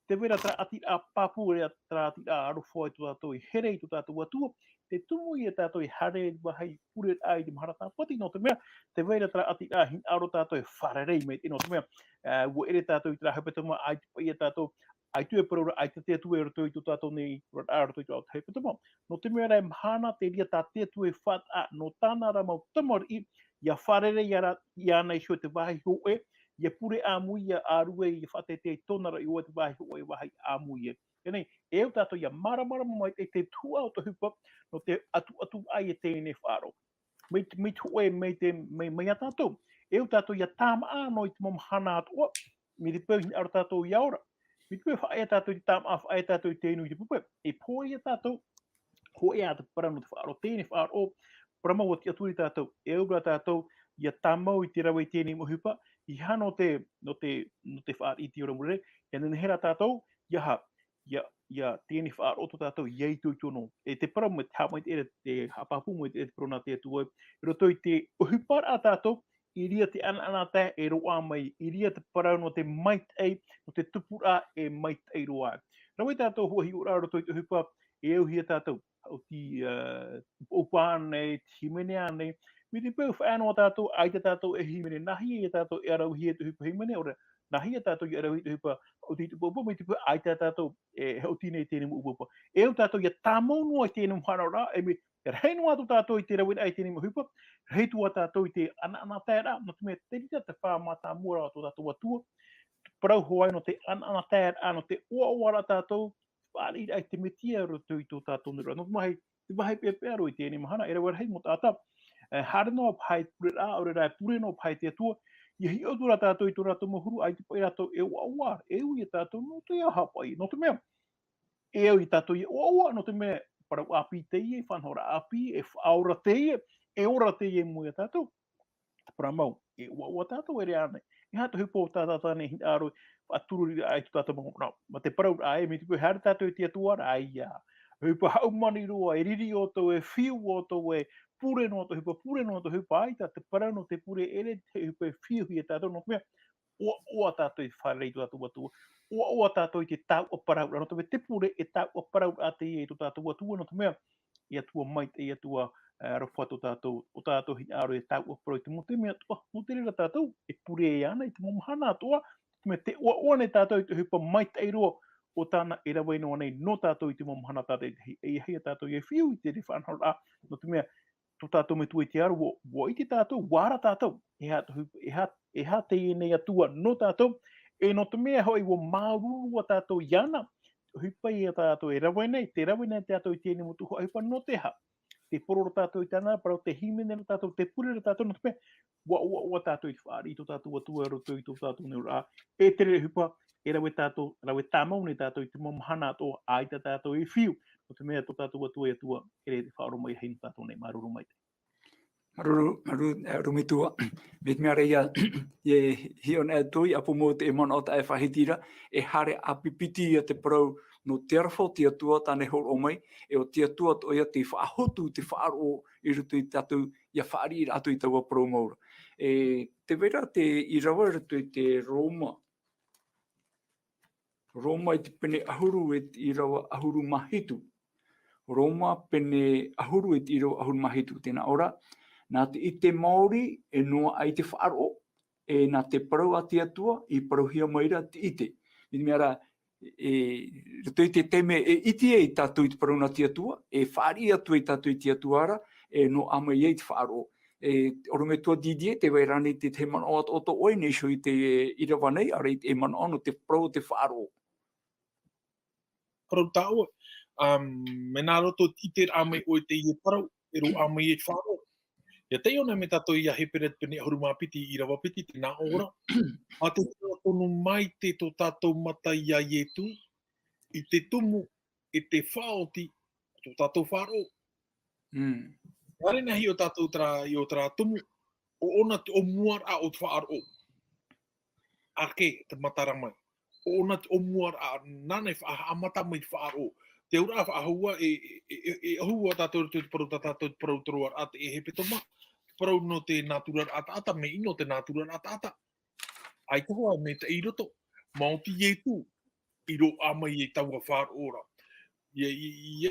te wera tra ati a papu rea tra ati a aroha i tō tātou i here i tō tātou atua, te tumu i a tātou i hare i wahai pure ai te mahana tāpati no te mea, te wera tra ati a hinaaro tātou i wharerei me tino te mea, ua ere tātou i tra hepetoma ai te pai a tātou, ai tu e parora, ai te atu e roto i tō tātou nei, roto i tō tātou hepetoma. No te mea rei mahana te ria tā te atu e what a, no tāna ra mau tamari, ia wharere ia nei shua te wahi hoe, ia pure āmui ia ārue ia whate te tonara i oa te wahi hoe wahi āmui e. Enei, e au tātou ia mara mai te tua o te hupa, no te atu ai e tēne whāro. Mei hoe mei a tātou, e au tātou ia tāma āno i te momhana atua, mi te pēhi aro tātou i aora. Mi te pēhi whae tātou i tāma a whae tātou i tēnu i te pupe. E pōi a tātou, hoe a te parano te whaaro, tēne whaaro, paramau a te aturi tātou, e au tātou, ia tāmau i te rawa i tēne mohupa, i hano no te whaar i te ora mure, ia nene hera tātou, ia tēne whaar o tō tātou, iei tui tono. E te para me te hapamai te hapapu mo te prona te atua, i roto i te uhupar a tātou, i ria te ana tā e roa mai, i ria te parau no te mait ei, no te tupura e mait ei roa. Rawai tātou hua hi ora roto i te hupa, e au hia tātou, o ti upāne, ti himenea nei, mi te pēu whaano a tātou, ai te tātou e himene, nahi e tātou e arau hia te hupa himene, ora nahi e tātou i arau hia te hupa, o ti tupupa, mi te pēu ai te tātou e hautine i tēne muupupa. E au tātou ia tāmau noa i tēne mhana ora, e mi rei noa tu tātou i te rawina ai tēne muupupa, rei tua tātou i te ana tēra, no te mea te rita te whaamata mua rā tō tātou atua, parau hoai no te ana tēra, no te oawara tātou, whaari ai te metia roto i tō tātou nira. No te wahi pēpea roi tēne mahana, e rawa rei mo tātou, hare no pai pure rā, ore rai pure no pai te atua, i hi o tura tātou i tō rātou mahuru, ai te pai rātou e oawara, e ui e tātou no te aha pai, no te mea, e au i tātou i oawara, no te mea, parau api teie, whanhora api, e faaora teie, e ora teie mui a tātou, paramau, e oaua tātou e rea nei. I hata hupo tātou nei hinaaro, atururi ai tu tātou mga, ma te parau ai, me te pui hare tātou i te atua, ai ia, hupa haumani roa, e riri o tau, e whiu o tau, e pure no to hupa ai te parau no te pure ere te hupa e whiu hi e tātou no mea oa tātou i wharei tu tātou atua oa tātou i te tau o parau no te pure e tau o parau a te e tu tātou atua no te mea i atua mai te i atua rawhatu tātou o tātou hinaaro e tau o parau te mo te mea tua mo te rira tātou e pure e ana i te momhana atua me te oa ne tātou i te hupa mai te roa o tāna e rawa ino anei no tātou i te momhana tātou e hea tātou i whiu i te rewhanhara no te mea tō tātou me tui te aru, wo i te tātou, wāra tātou, e ha te nei atua no tātou, e no te mea hoi wo maururua tātou iana, hipa i a tātou e rawa nei, te rawa nei tātou i tēne motu hoa hipa no te ha. Te poro o tātou i tāna, parau te himene o tātou, te pure o tātou no te pe, wa tātou i whaari, tō tātou atua roto i tō tātou neu rā. E tere hipa, e rawe tātou, rawe tāmau nei tātou i te mamahana atoa, ai tā tātou i whiu. O te mea tō tātou atua i atua, e te whaaro mai hei tātou nei, maruru mai te. Rumitua, met mea reia, e hion e tui, apu mo te emana o ta e whahitira, e hare apipiti a te parau no te arafo te atua tāne horo o mai, e o te atua to ia te whaahotu, te whaaro i rutu i tatu, ia whaari i ratu i taua parau maura. Te vera te Irava i rutu i te Roma. Roma i te pene ahuru e te Irava ahuru mahitu. Roma pene ahuru e te Irava ahuru mahitu. Tēnā ora, nā te ite Māori e noa ai te whaaro, e nā te parau a te atua, i parau hia maira te ite. I mea ra, rutu i te teme e iti e i tātou i te parau na te atua, e whaari atu i tātou i te atua ara, e no ama i te whaaro. Oro me tua didie, te wai rani te te mana o to oi nei so i te Irava nei, ara i te mana ono te parau te whaaro. Parau tāua, me nā roto i te ame o te i parau, e ro ame i whaaro. Ia te ona me tato i a heperet pene ahuruma piti i rawa piti te nā ora. A te tonu mai te tō tātou mata i a ietu, i te tumu, e te whaoti, tō tātou wharo. Hare nahi o tātou i o tra tumu, o ona te o muar a o te whaaro. Ake, te matara mai. O ona te o muar a nane amata mai te whaaro. Te ura whaahua e ahua tātou te parau troar a te e hepetoma. Parau no te natural ata me ino te natural ata. Ai koha me te iroto, mauti ietu, iro amai e taua whaora. Ia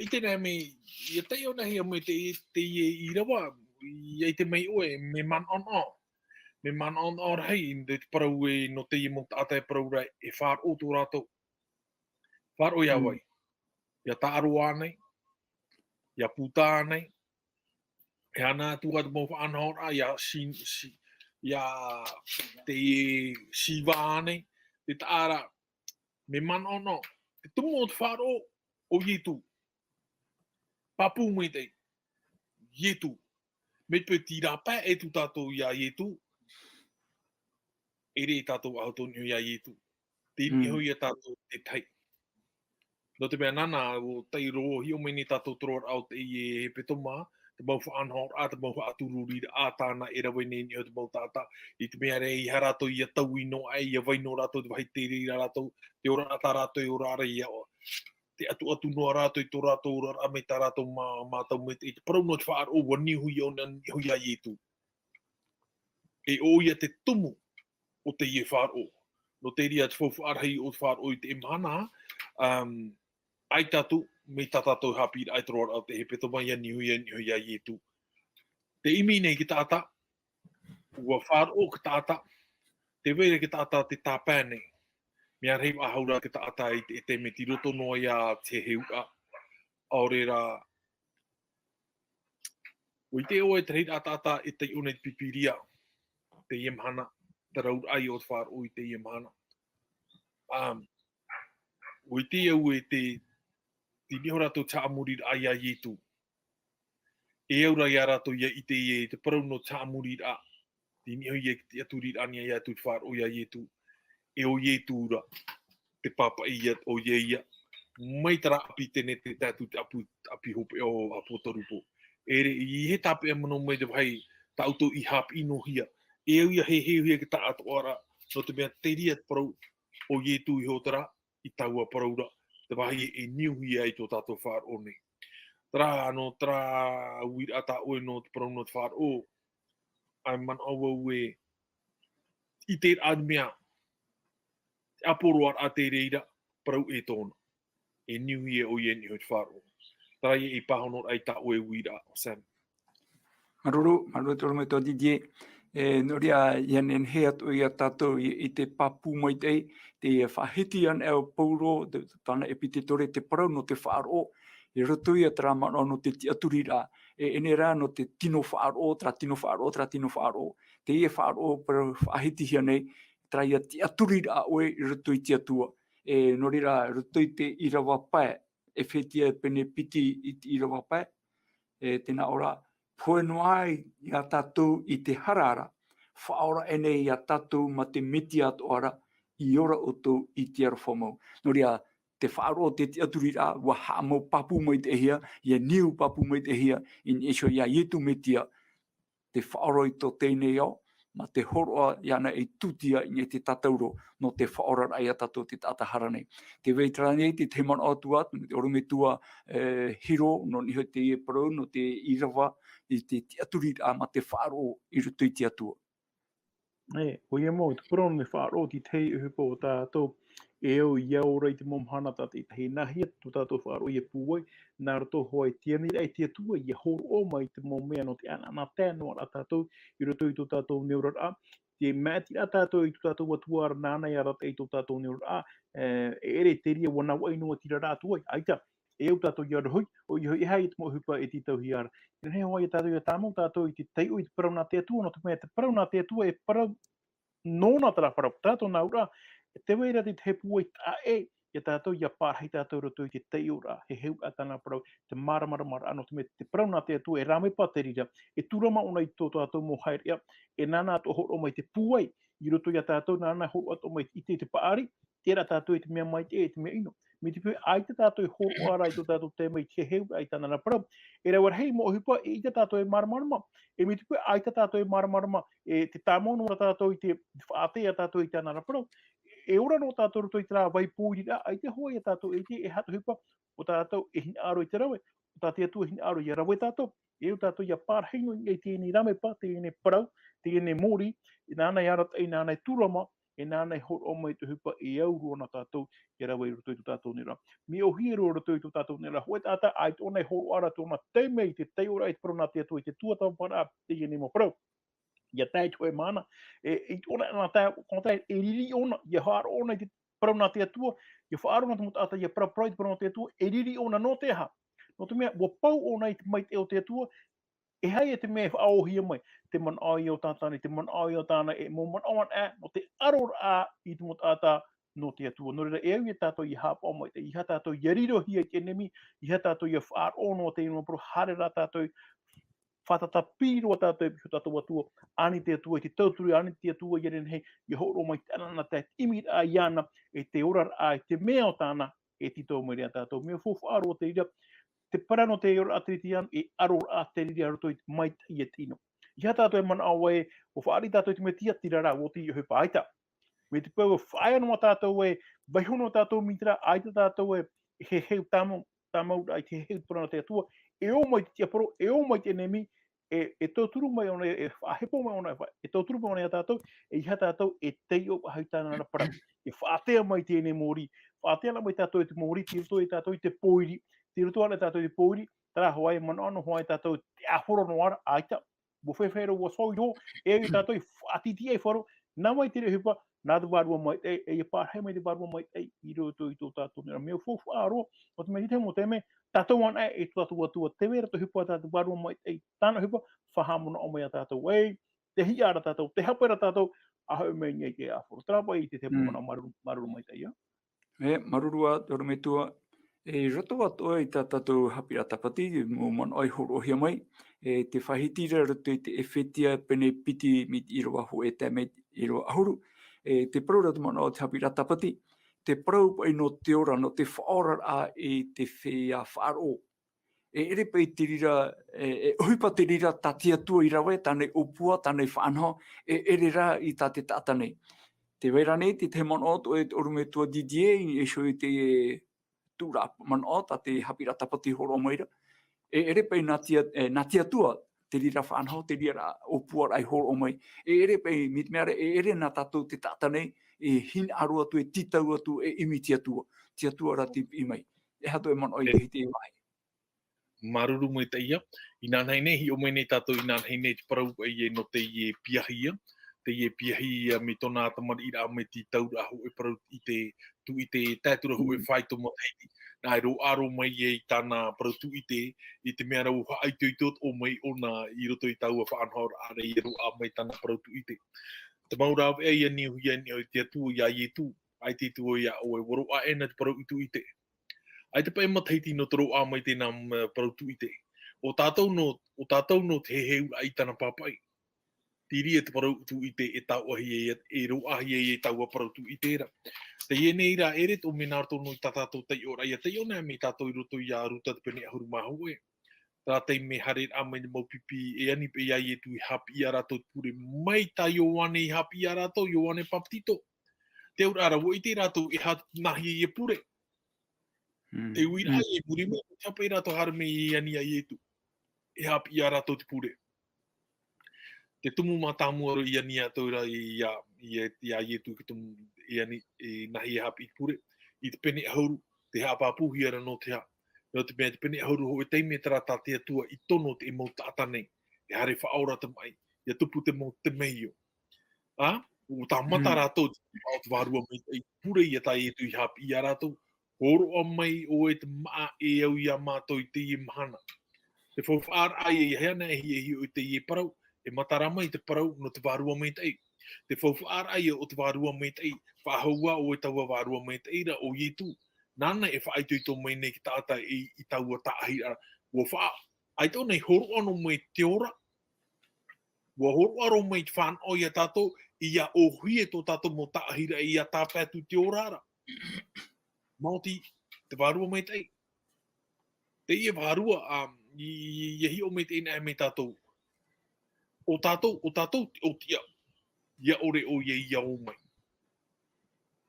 i tēnā me, ia te o nahi me te Irava, ia i te mei oe, me man on. Me man on rahi, te parau e no te i monta ata e parau rai, e whaaro tō rātou. Whaaro ia wai. Ia ta aroha nei, ia puta nei, e ana tuat mo anhora ya ya te siva nei te ara me man ono te tumu o te wharo o ietu papu me te ietu me pe tira pa e tu tātou ia ietu ere tātou autoniu ia ietu te miho ia tātou te tai no te mea nana o tei rohi o meni tātou troar au te i hepetoma te mau whaanhor a te mau whaatururi a tāna e rawe neni o te mau tāta i te mea rei i harato i a tau ino ai i a waino rato te wahi tere i rato te ora ata rato i ora ara i a te atu noa rato i tō rato ora a me tā rato mātau me te parau no te whaar o wani hui o na hui a ietu e o ia te tumu o te ie whaar o no te ria te whau whaarhei o te whaar o i te imhana ai tatu me tatatou Haapiiraa ai troar au te hepetoma ia nihui a ietu. Te imi nei ki tata, ua whaaro ki tata, te were ki tata te tāpēne. Mea rei ahaura ki tata i te me tiroto noa ia te heua. Aurera, ui te oe te rei tata i te une pipiria, te iemhana, te raur ai o te whaaro i te iemhana. Ui te au e te tini horato tāmurir ai a ietu. E aura i a rato ia i te parau no tāmurir a. Tini hoi e te aturir ani a atu te whaar o ia ietu. E o ietu ura. Te papa ia o ia. Mai tara api tene te tātu te api hope o apotarupo. E re i he tape e mano mai te whai tautou i hapi ino hia. E au ia he hia ki ta atoara. No te mea te ria parau o ietu i hotara i taua paraura. Te wahi e niuhi ai tō tātou whaar o nei. Tra uir ata oe no te parau no te whaar o. Ai man awa ue i te admea. Te aporoar a te reira parau e tōna. E niuhi e oe ni hoi te whaar o. Tra i pahonor ai ta oe uir a Sam. Maruru tōru me tō didie. Noria ian en hea to ia tātou i te papu mai te whahiti an e o pauro, tāna epitetore te parau no te whaaro, i roto ia tra mana no te aturira, ene rā no te tino whaaro, tra tino whaaro, te ia whaaro parau whahiti hia nei, tra ia te aturira oe i roto i te atua. norira rutoi te Irava pae, Ephesia pene piti i te Irava pae, tēnā ora, pohe noai i a tatou i te harara, faaora enei i a tatou ma te miti atoara, i ora outou i te arofomau. Noria, te whaaro te aturira, wa haamo papu mai te hia, ia niu papu mai te hia, in esho ia ietu metia, te whaoro i tō tēnei au, ma te horoa iana e tutia i te tatauro, no te whaora rai a tatou te tatahara nei. Te veitarani te te mana atua, te orumetua hiro, no niho te ie Parau, no te Irava, i te aturira ma te whaaro i rutu i te atua. O ia mau, te purano me whaaro ti tei uhupo o tātou e au i au rei te momhana tātou i te nahea tu tātou whaaro i e pūwai, nā rato hoi tiani rei te atua i e horo o mai te momea no te ana tēnoa a tātou i roto i tō tātou neurara, te māti a tātou i tō tātou atua ara nānei a rata i tō tātou neurara, ere te ria wana wai noa tira rātua, aita, e au tātou i arohui, o i hoi hei te mohupa e titau hi ara. Hei hoa i tātou i tāmau tātou i te tei o i te parau nā te atua, no te mea te parau nā te atua e parau nōna tara parau tātou nā ura, e te weira te he pua i tā e tātou i a pārhei tātou roto i te tei ura, he heu a tāna parau, te maramara ano te mea te parau nā te atua e rame paterira, e turama ona i tō tātou mō haerea, e nāna ato horo mai te puai, i roto i a tātou nāna horo ato mai i te paari, tērā tātou i te mea mai te me ino. Me te pui ai te tātou i horo ara i tō tātou te mai te heu ai tāna parau, e rau hei mo hipa e i te tātou e maramarama, e me te pui ai te tātou e maramarama, e te tāmono ora tātou i te whaatea tātou i tāna parau, e ora no tātou roto i tērā vai pūrira, ai te hoi a tātou e te e hatu hipa, o tātou e hinaaro i te rawe, o tātou atua hinaaro i a rawe tātou, e o tātou i a pārhengo i tēnei rame pa, tēnei parau, tēnei mori, i nānei arat i nānei turama, e nānei horo o mai te hupa e au ruona tātou i rawe i roto i tātou nera. Mi o hiro roto i tātou nera, hoi tātou ai tōnei horo ara tōna teimei, te tei ora i te parau nā te atua i te tuatapaparaa, teie ni mo parau. Ia tai toi mana, e ona na tai, kona tai, e riri ona, ia haro ona i te parau nā te atua, ia whaaro na te mutata, ia parau i te parau nā te atua, e riri ona no te ha. No te mea, wa pau ona i te mai te o te atua, e hai e te mea whaohia mai, te man ai o tātani, te man ai o tāna, e mō man awan no te arora a i te mutata no te atua. No reira, e au i tātou i hapa o mai, te iha tātou i riro hi e enemi, iha tātou i whaaro no te ino, pero hare rā tātou, whatata pīroa tātou e pihu tātou atua, ani te atua, te tauturu, ani te atua, i ren hei, i horo mai te anana, te imit a iana, e te orar a, te mea o tāna, e tito mai rea tātou. Mea fōwha aro te ira, te parano te ora atritian, e aro a te ria roto i te mai i e tino. Ia tātou e mana awe, o whaari tātou i te me tia tirara, o te i hupa aita. Me te pau, whaia noa tātou e, vaihono tātou mitra, aita tātou e, he heu tamau, ai te heu parano te atua, e o mai te tia paro, e o mai te enemi, e tauturu mai ona, e whahepo mai ona, e tauturu mai ona tātou, e iha tātou e teio hautana na parau. E whaatea mai tēnei mōri, whaatea mai tātou e te mōri, tiroto e tātou i te poiri, tiroto ana tātou i te poiri, tara hoai mana ano hoai tātou te ahoro no ara, aita, mo whewhero wa soiro, e i tātou i whaatiti e wharo, nā mai tere hupa, nā te wārua mai, e pārhei mai te wārua mai, i roto i tō tātou nera, mea whowha aro, o te mei te mo teme, tātou ana e tātou atua, te wera te hupa tātou wārua mai, tāna hupa, whahamona o mai a tātou, te hi ara tātou, te hapera tātou, a hau mei ngai ke ahoro, trapa i te mana maruru mai teia. Marurua, te orometua, e roto atoa i tā tātou Haapiiraa Sabati, mō man ai horohia mai, te whahitira roto i te Ephesia pene piti mi Irava ho e te me Irava ahuru, te parau rata mana o te Haapiiraa Sabati, te parau pai no te ora, no te whaora a i te whea whaaro. E ere pai te rira, e huipa te rira tā te atua i rawe, tānei opua, tānei whaanho, e ere rā i tā te tātanei. Te weira nei, te man o to e orumetua DDA, e sho i te tūra man o, tā te Haapiiraa Sabati horo maira. E ere pai nā te atua, te rira whaanho, te rira opua rai horo mai. E ere pai, mit meara, e ere nā tātou te tātanei, e hinaaro atu, e titau atu, e imi te atua rati i mai. E hato e man o i te hiti e mai. Maruru mai teia, i nā nei hi o mai nei tātou i nā nei te parau e no teie piahia, teie piahia me tōna atamari i rā me ti taura ahu e parau i te tātura hu e whaitoma teiti, nā e ro aro mai e i tāna parau tu i te mea rau haaitu i tot o mai ona i roto i taua whaanhora are i ro a mai tāna parau tu i te. Te maura e ia ni hui ni o te atu i a i tu, ai te tu ia o e waro a ena te parau i tu i te. Ai te pai mataiti no toro a mai tēnā parau tu i te. O tātou no te heu ai tana papai. Tiri e te parau tu i te e tau ahi e ro ahi e tau a parau tu i tēra. Te enei rā ere tō mena tō i tātou tei ora ia te ona me tātou i roto i a ruta te pene ahuru mahu e. Tā tei me hare a mai mau pipi e ani pe iai e tu i Haapiiraa rātou pure mai tā ioane i Haapiiraa rātou, ioane paptito. Te ura ara wo i te rātou e hat nahi e pure. Te uira e pure me, te hapa i rātou harame i ani ai e tu. E Haapiiraa rātou te pure. Te tumu mā tāmuaro i ani a tōra i a i e tu ki tumu i ani i nahi e hapi i pure. I te pene ahuru, te haapapuhi ara no te ha. No te mea te pene ahuru ho e teime tera tā te atua i tono te mau tātane. E hare faaora te mai, ia tupu te mau te meio. O tā mata rātou o te wārua mai i pure i a tā e tu i Haapiiraa rātou. Horo a mai o e te maa e au i a mātou i te i mahana. Te whawhaara ai e heana e hi o te i parau. E matarama i te parau no te wārua mai tei. Te whawhaara ai o te wārua mai tei. Whahaua o e taua wārua mai tei ra o i tu. Nana e whaaitu i tō mai nei ki tāta i taua tāhira. Ua wha, ai tō nei horo ano mai te ora. Ua horo aro mai te whan o i a tātou. I a o hui e tō tātou mo tāhira i a tāpētu te orara. Māti, te wārua mai tei. Te ia wārua i hi o mai tei nai mai tātou. O tātou, o tia. Ia ore o ia o mai.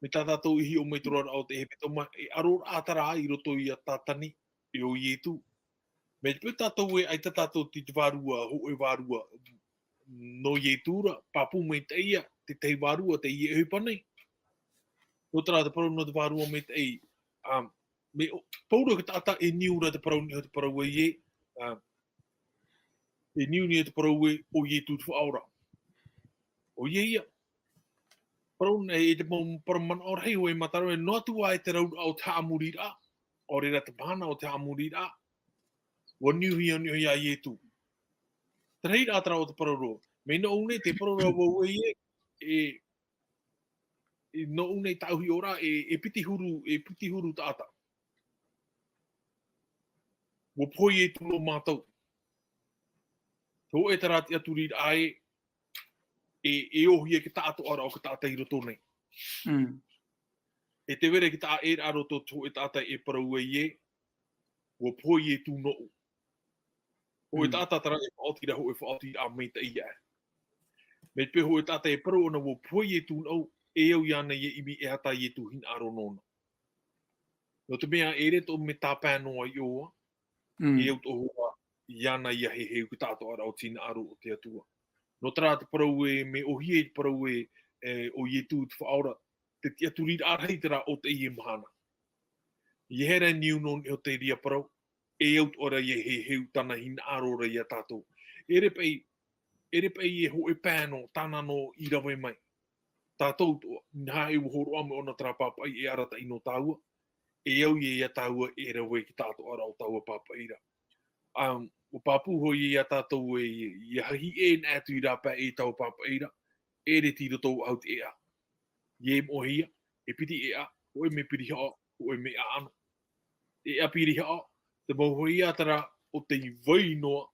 Me tā tātou ihi o mai torara o te hepetoma, e aroha ātara i roto i a tātani, e o i e tu. Me te pū tātou e ai tātou te wārua, ho e wārua, no i e tūra, papu mai teia, te tei wārua, te i e hupanei. No tara te parau no te wārua mai tei. Me paura ka tāta e niura te parau ni te parau e ie. E niu ni te parau e o i e tū te faaora. O ie ia. Parau nei e te mau paraman o rei o e mataro e no atua e te rau au te Haapiiraa. O reira te pāna o te Haapiiraa. Wa niu hi a i e tū. Te rei rātara o te pararo. Me no une te pararo o e e no une tauhi ora e piti huru tāta. Wa pohe e tūlo mātou. Tō e tara te aturira ai e ohi e ki tātou ara o ki tāta i roto nei. E te were ki tā e raro tō e tāta e parau e ie, wa pohe e tū noo. O e tāta tara e whaotira ho e whaotira a mei ta ia. Me te ho e tāta e parau ana wa pohe e tū noo, e au iana i imi e hata i e tū hinaaro nona. No te mea e reto me tā pānoa i oa, e au tō hoa iana i a he heu ki tātou ara o tina aro o te atua. No tara te parau e me ohi e te parau e o i e tū te whaora, te tia turira arhei tera o te i e mahana. I hera niu non o te ria parau, e au ora i he heu tana hinaaro ora i a tātou. E repei e ho e pāno, tāna no Irava mai. Tātou nā e uhoro ame o na tapapai e arata i no tāua, e au i e a tāua e rawe ki tātou ara o tāua papaira. O papu hoi i a tātou e hahi e nātu i rāpa e tāua papaira, e re tiro tō au te ea. Ie mohia, e piti ea, o e me piri haa, o e me aano. E a piri haa, te mohui atara o te vai noa,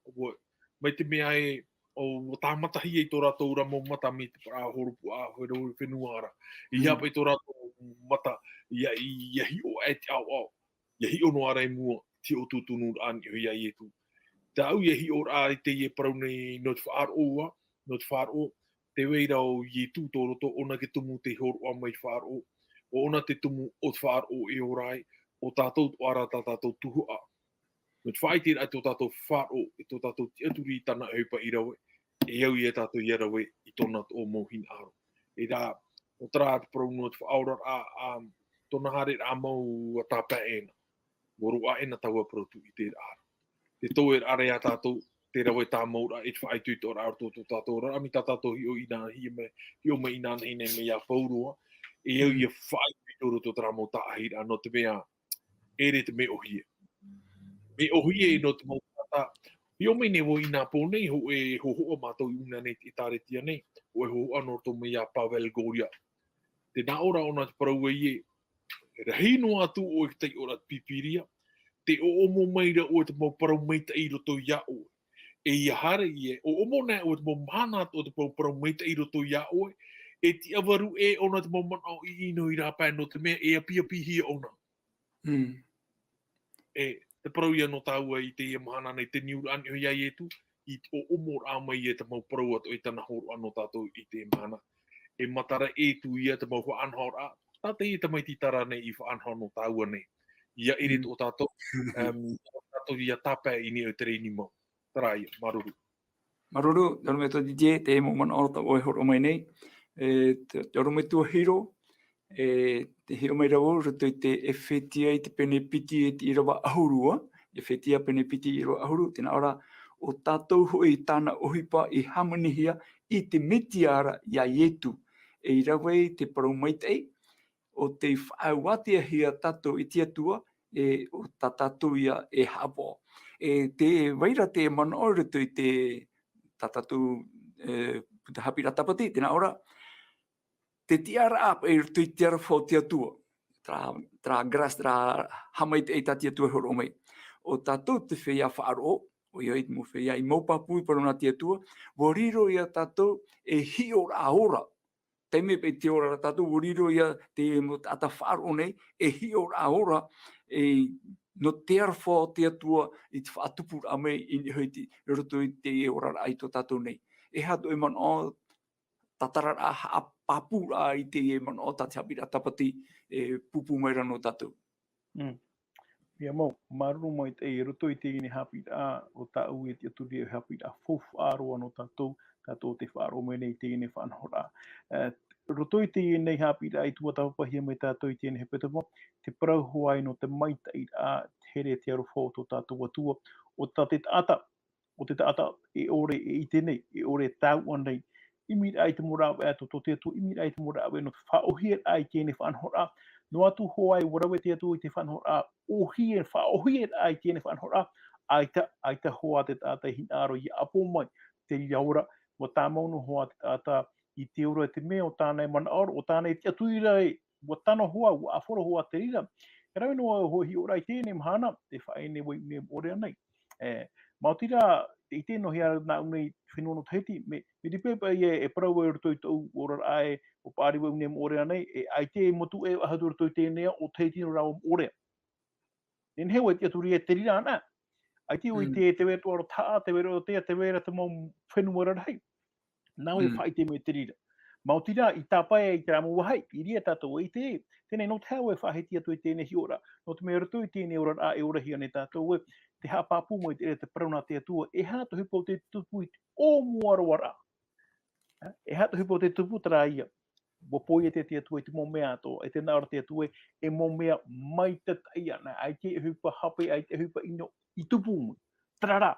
mai te mea e o tāmatahi e tō rātou ramo mata me te para horupu a hoi rau whenuara. I hapa e tō rātou mata ia hi o e te au. Ia hi o no ara e mua, ti o tūtunu ani hoi ai e tū. Te au ia hi o rā i te ie parau nei no te whaaroa, te weira o i tū tō roto, ona ke tumu te horoa mai whaaro, o ona te tumu o te whaaro e o rai, o tātou o ara tātou tuhua. No te whaitira e tō tātou whaaro, e tō tātou te aturi tana heupa i rawe, e au i e tātou i rawe i tōna o mō hinaaro. E rā, o tara te parau no te whaora a tōna hare a mau a tāpā ena. Moro a ena taua protu i te rāra. Te tō e are a tātou, te rawe tā maura, e te whaitu i tō rāra tō tātou rara, mi tā tātou hi o ina hi o me ina nei me a whaurua, e au i a whaitu i tō roto tara mō tā ahira, no te mea, e re te me ohie. Me ohie no te mō tātā, hi o me ne wo ina pōnei, ho e ho hoa mātou i una nei i tāretia nei, ho e ho anō tō me a Pavel Goria. te na ora ona te parau e rahi no atu o te ora pipiria, te o omo maira o te mau parau meita i roto ia o. E ia haere i o omo nea o te mau mana o te mau parau meita i roto ia o, e ti avaru e ona te mau mana i ino i rāpai no te mea e api hia ona. E te parau ia no tāua i te ia mahana nei te niuru ani o iai e tu, i o omo rā mai e te mau parau ato i tana horo ano tātou i te mahana. E matara e tu ia te mau wha anhaor a, tāte i te mai titara nei i wha anhaor no tāua nei. Ia ere o tātou, tātou ia tāpea i ni o te reini mau. Tara ia, maruru. Maruru, te me tō te te mo mana ora o e horo mai nei. Te oro me tō hiro, te hiro mai rau, ruto i te Ephesia i te pene piti e te Irava ahurua, Ephesia pene piti i Irava ahuru, tēnā ora o tātou hoi i tāna ohipa i hamanihia i te metiara ia ietu. E i rawe i te parau maitei, o te whaauatia hia tātou i te atua, o tā tātou ia e hapo. Te waira te mana o ruto i te tatou te Haapiiraa Sabati, tēnā ora, te tiara apa e ruto i tiara whao te atua. Tra gras, tra hamai te eita te atua horo mai. O tātou te whea whaaro, o iai mo whea i maupapui parona te atua, wariro ia tātou e hi ora ora. Teime pe te ora tātou, wariro ia te ata whaaro nei, e hi ora no te arwha te atua i te whaatupura a mei i hoiti roto i te ora ai to tātou nei. E hato e man o tatara a papura i te e man o tāte Haapiiraa Sabati pupu mai rano tātou. Ia mau, maruru mai te e roto i te ine Haapiiraa o tāu e te aturi e Haapiiraa whawharoa no tātou te whaaro mai nei te ine whanhora. Roto i te ine Haapiiraa i tuatapapa hia mai tātou i te ine hepetoma, te parau hoai no te maita i a here te arofo to tātou atua, o te taata, e ore e i tenei, e ore tau anei, imir ai te morau e ato te atu, imir ai te morau e no te whaohia ai te ine whanhora, no atu hoai warawe te atu i te whanhora, whaohia ai te ine whanhora, aita hoa te tātai hinaaro i apo mai, te iaura, o tā maunu hoa te tāta i te ura te mea o tānei mana oro, o tānei te atu i rai, o tāna hoa, o awhora hoa te rira, e rau no hoi ora i tēnei mahana, te whaene wai me ore anei. Mautira, i tēno hea nā unei whenono tehiti, me te pepa e parau e roto i tau ora ae, o pāri wai me ore anei, e ai te motu e ahatu roto i tēnea, o tehiti no rau ore. Nen hewa te aturi e te rira ana, ai te ui te wera tuaro taa, te wera o te wera te mau whenua rarhei, nau e whai te me te rira. Mautira, i tāpai e te ramu wahai, i ria tātou e te, tēnei no te hau e whaheti atu i tēnei hi ora, no te mea roto i tēnei ora a e ora hi ane tātou e, te hapapu mo i te parauna te atua, e hato hipo te tupu i te o muarawara. E hato hipo te tupu tara ia, wa poi e te atua i te mo mea ato, e te naora te atua e mo mea mai te taia, ai te hipa hape, ai te hipa ino i tupu mo, trara.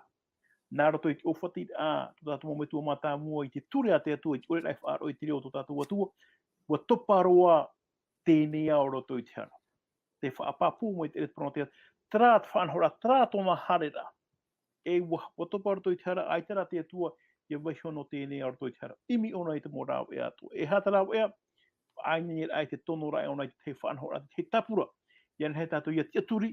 Nā roto i te ofati a tō tātou mo me tua mata mua i te ture a te atua i te ore rai whaaro i te reo tō tātou atua, wa toparoa tēnei ao roto i te hara. Te whaapapu mo i te retrono te tra te whanhora, tra tōna harera. E wa toparoto i te hara, ai tera te atua, i wahono tēnei ao roto i te hara. Imi ona i te morao e atua. E hatarau ea, aini ai te tono rai ona i te whanhora, te tapura. Ian he tātou ia te aturi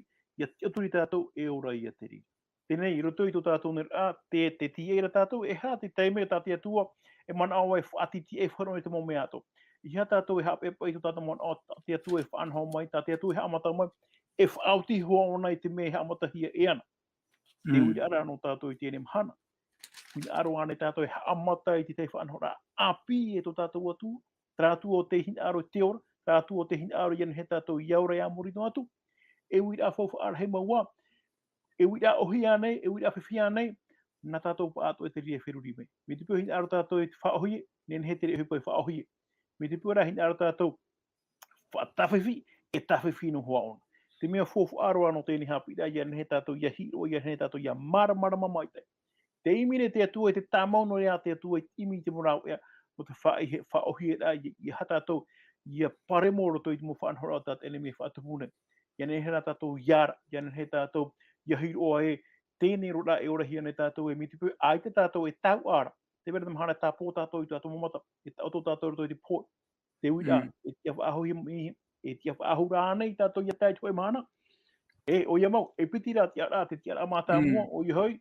tātou e ora i a te riri. Tēnei, i roto i tō tātou nera, te teie ra tātou, e hā te teime tā te atua, e mana awa e whaatiti e whanau i te mome ato. I hā tātou e hapepa i tō tātou mana o te atua e whanhau mai, tā te atua e haamata mai, e whaauti hoa ona i te me haamata hia e ana. Te ui ara no tātou i tēnei mahana. Ui aro ane tātou e haamata i te whanhora api e tō tātou atu, tātou o te hinaaro te ora, tātou o te hinaaro ian he tātou iaura i amori no atu, e ui ra whauwha ara he maua, e wira ohi anei, e wira whiwhi anei, nā tātou pa ato e te ria whiruri mei. Me te pua hina aro tātou e te whaohi, nen he te rea hupa e whaohi. Me te pua ra hina aro tātou whaatawhiwhi, e tawhiwhi no hoa ona. Te mea whofu aro ano tēni Haapiiraa, ia he tātou ia hiro, ia he tātou ia mara mamaite. Te imine te atua e te tāmauno rea te atua e imi te morau ea, o te whaohi e rā, ia ha tātou, ia paremoro to i te mo whanhora o tātou ene me whaatupune. Ia ne he tātou iara, ia ne he tātou ia hiro e tēnei rora e ora hia ne tātou e mitipu, ai te tātou e tau ara, te vera mahana tā pō tātou i tātou mamata, e tau tō tātou roto i te pō, te wira, e tia whaaho e tia whaaho rānei tātou ia tai toi mana. E o ia mau, e piti rā tia rā, te tia rā mātā mua, o i hoi,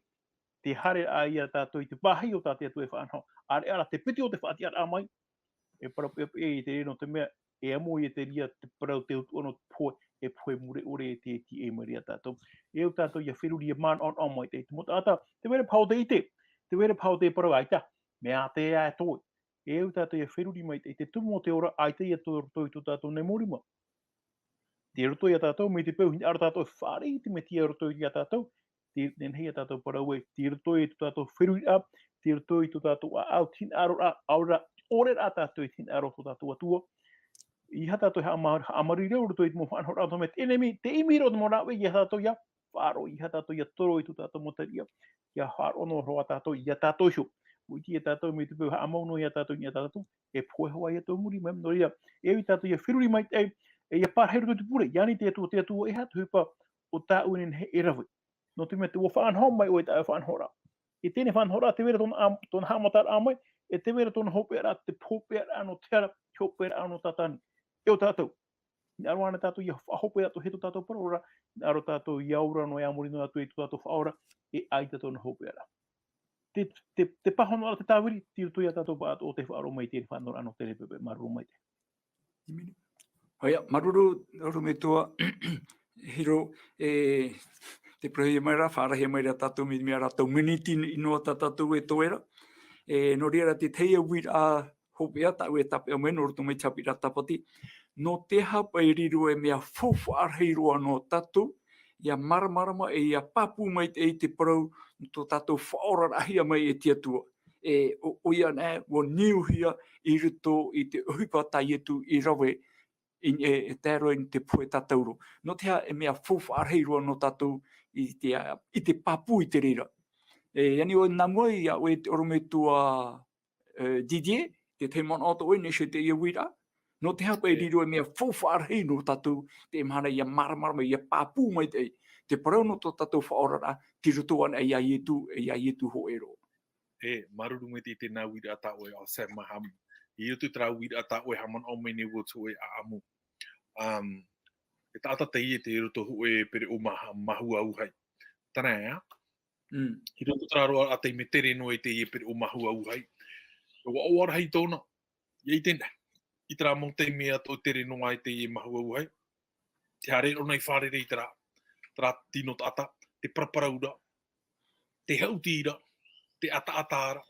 te hare a ia tātou i te pahi o tātou e whanau. Are ara, te piti o te whaatia rā mai, e parapea e te reno te mea, e amo i te ria te parau te utu ono pohe, e pohe mure ore e te ti e maria tātou. E o tātou ia whiruri e man on mai te mota ata, te wera pao te ite, te wera pao te parau aita, mea te a toi. E o tātou ia whiruri mai te tumu o te ora aita ia toi tu tātou ne morima. Te roto ia tātou, me te pau hini ara tātou whare i te me tia roto ia tātou, te nahea tātou parau e, te roto i tu tātou whiruri a, te roto i tu tātou a au hinaaro a, aura, ore rā tātou i hinaaro tu tātou atua. I ha tātou amari reo roto i te mo whanau rātou me te enemi, te imi roto mo rāwe, i ha tātou ia wharo, i ha tātou ia toro i tu tātou motaria, ia wharo no roa tātou, ia tātou sho. Uiti e tātou me te pau ha amauno ia tātou, e pohe hoa ia tō muri mai no ria. E i tātou ia whiruri mai te e ia pārheiru te pure, iani te atua e hatu hupa o tā uinen he Irava. No te mea te ua whanhau mai o e tā whanhora. E tēne whanhora te vera tōna hamatar a mai, e te vera tōna hopera, te popera no te ara, hopera no tātani. E o tātou. Ni aro ana tātou ia hopera to heto tātou parora, ni aro tātou ia aura no e amori no atu e tātou whaora, e aita tōna hopera. Te pahono ala te tāwiri, tiro tuia tātou pa o te whaaro mai tēne whanhora no te repepe maru mai te. Haia, maruru, oro me toa, hiro, te prehi mai ra, whārahi mai ra tātou mi mea rātou miniti inoa tā tātou e toera. No rea ra te teie wira hopea, tā ue tape o mena, oro mai Haapiiraa Sabati. No te hapa e riru e mea fofu arheiroa no tātou, ia maramarama e ia papu mai te parau, tō tātou faaora rahia mai e te atua. O ia nē, o niuhia i rito i te uhipa tai etu i rawe, e tēro i te pohe tauturu. No te e mea fofu arheiroa no tātou i te papu i te rira. Yani o nā mua i a oe oro me tua Didier, te te mana ata oe neshe te ia wira. No te hapa e riro e mea fofu arhei no tātou te mana ia maramarama, ia papu mai te parau no tō tātou whaorara, ti roto ana e ia ietu ho ero. Maruru me te nā wira ata oe o se maham. I roto tra wira ata oe haman o mene wotu e a amu. E tāta teie te roto e pere o mahu au hai. Tāna ea. I roto tra roa a te me tere no e teie pere o mahu au hai. O awara hei tōna. Iei tēnā. I tra mō te mea tō tere no ai teie mahu au hai. Te hare o nei whare rei tra. Tra tino tata. Te praparaura. Te hautira. Te ata-atara.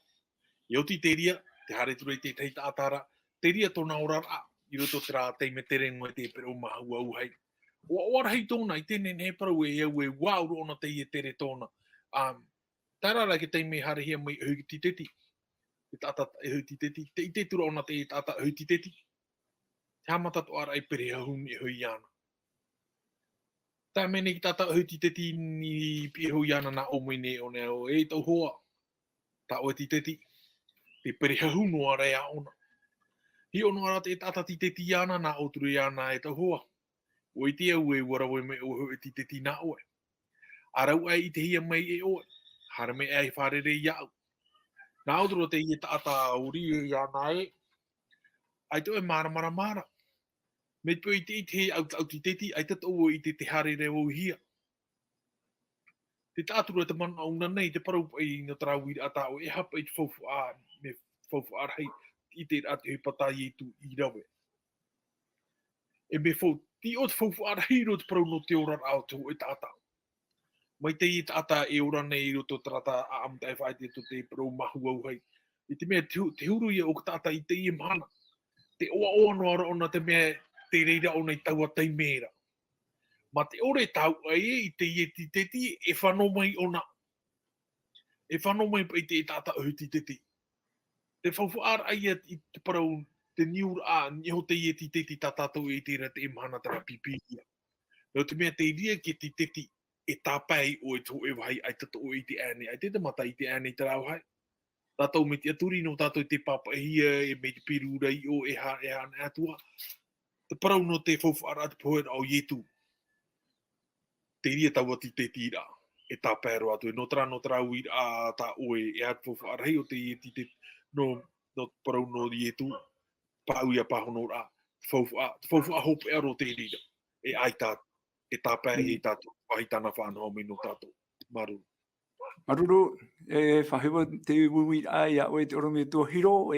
I oti te ria. Te hare turei te teita atara. Te ria tōna orara. I roto tra te me tere no e te pere o mahu au hai. O awara hei tōna, i tēnei he parau e au e wauro ona te i tere tōna. Tārara ke teime harehia mai huti teti. Te tata huti teti. Te i te tura ona te tata huti teti. Te hamata to ara i pere hahun e hui ana. Tā mene ki tata huti teti ni pia hui ana na omine o nea o e tau hoa. Tā o ti teti. Te pere hahun o ara ea ona. Hi ono ara te tata ti teti ana na outuru ana e tau hoa. O i te au e warawe me o hui ti teti na oe. Arau ai i te hia mai e oe. Hara me ai wharere i au. Nā outuru te i tata uri i ana e. Ai to e mara. Me pui te i te au ti teti, ai tato o i te harere o hia. Te tāturu e te mana auna nei, te parau i na trauiri ata o e hapa i te fofu a, me fofu arhei, i te ate hui patai e tu i rawe. E me fo, ti o te fofu arhei ro te parau no te ora au te ho e tata. Mai te i tata e ora nei ro to trata a amta e whai te to te parau mahu au hei. I te mea te huru i o tata i te i mana. Te oa oa noara ona te mea te reira ona i taua tei mera. Ma te ore tau ai i te ieti teti e whano mai ona. E whano mai i te tata huti teti. Te whaufu ara ai i te parau te niura a niho te ieti teti tatatou i te rata e mahana tara pipihia. Nau te mea te iria ki te teti e tāpai o e tō e wahai ai tato o i te ane. Ai te mata i te ane i te rau hai. Tātou me te aturi no tātou te papahia e me te pirura i o e hana atua. Te parau no te whaufu ara te pohe au ietu. Te iria taua ti te tira, e tā pēro atu, e no tra uir a tā oe, e atu whawharei o te ieti te, no parau no ietu, Parau ia pahonora, faufa hope aro te rira. E ai tā, e tāpea e tātou, wahitana whanau minu tātou. Maru. Maruru, whahewa te uwi ai a oe te orome tua hiro,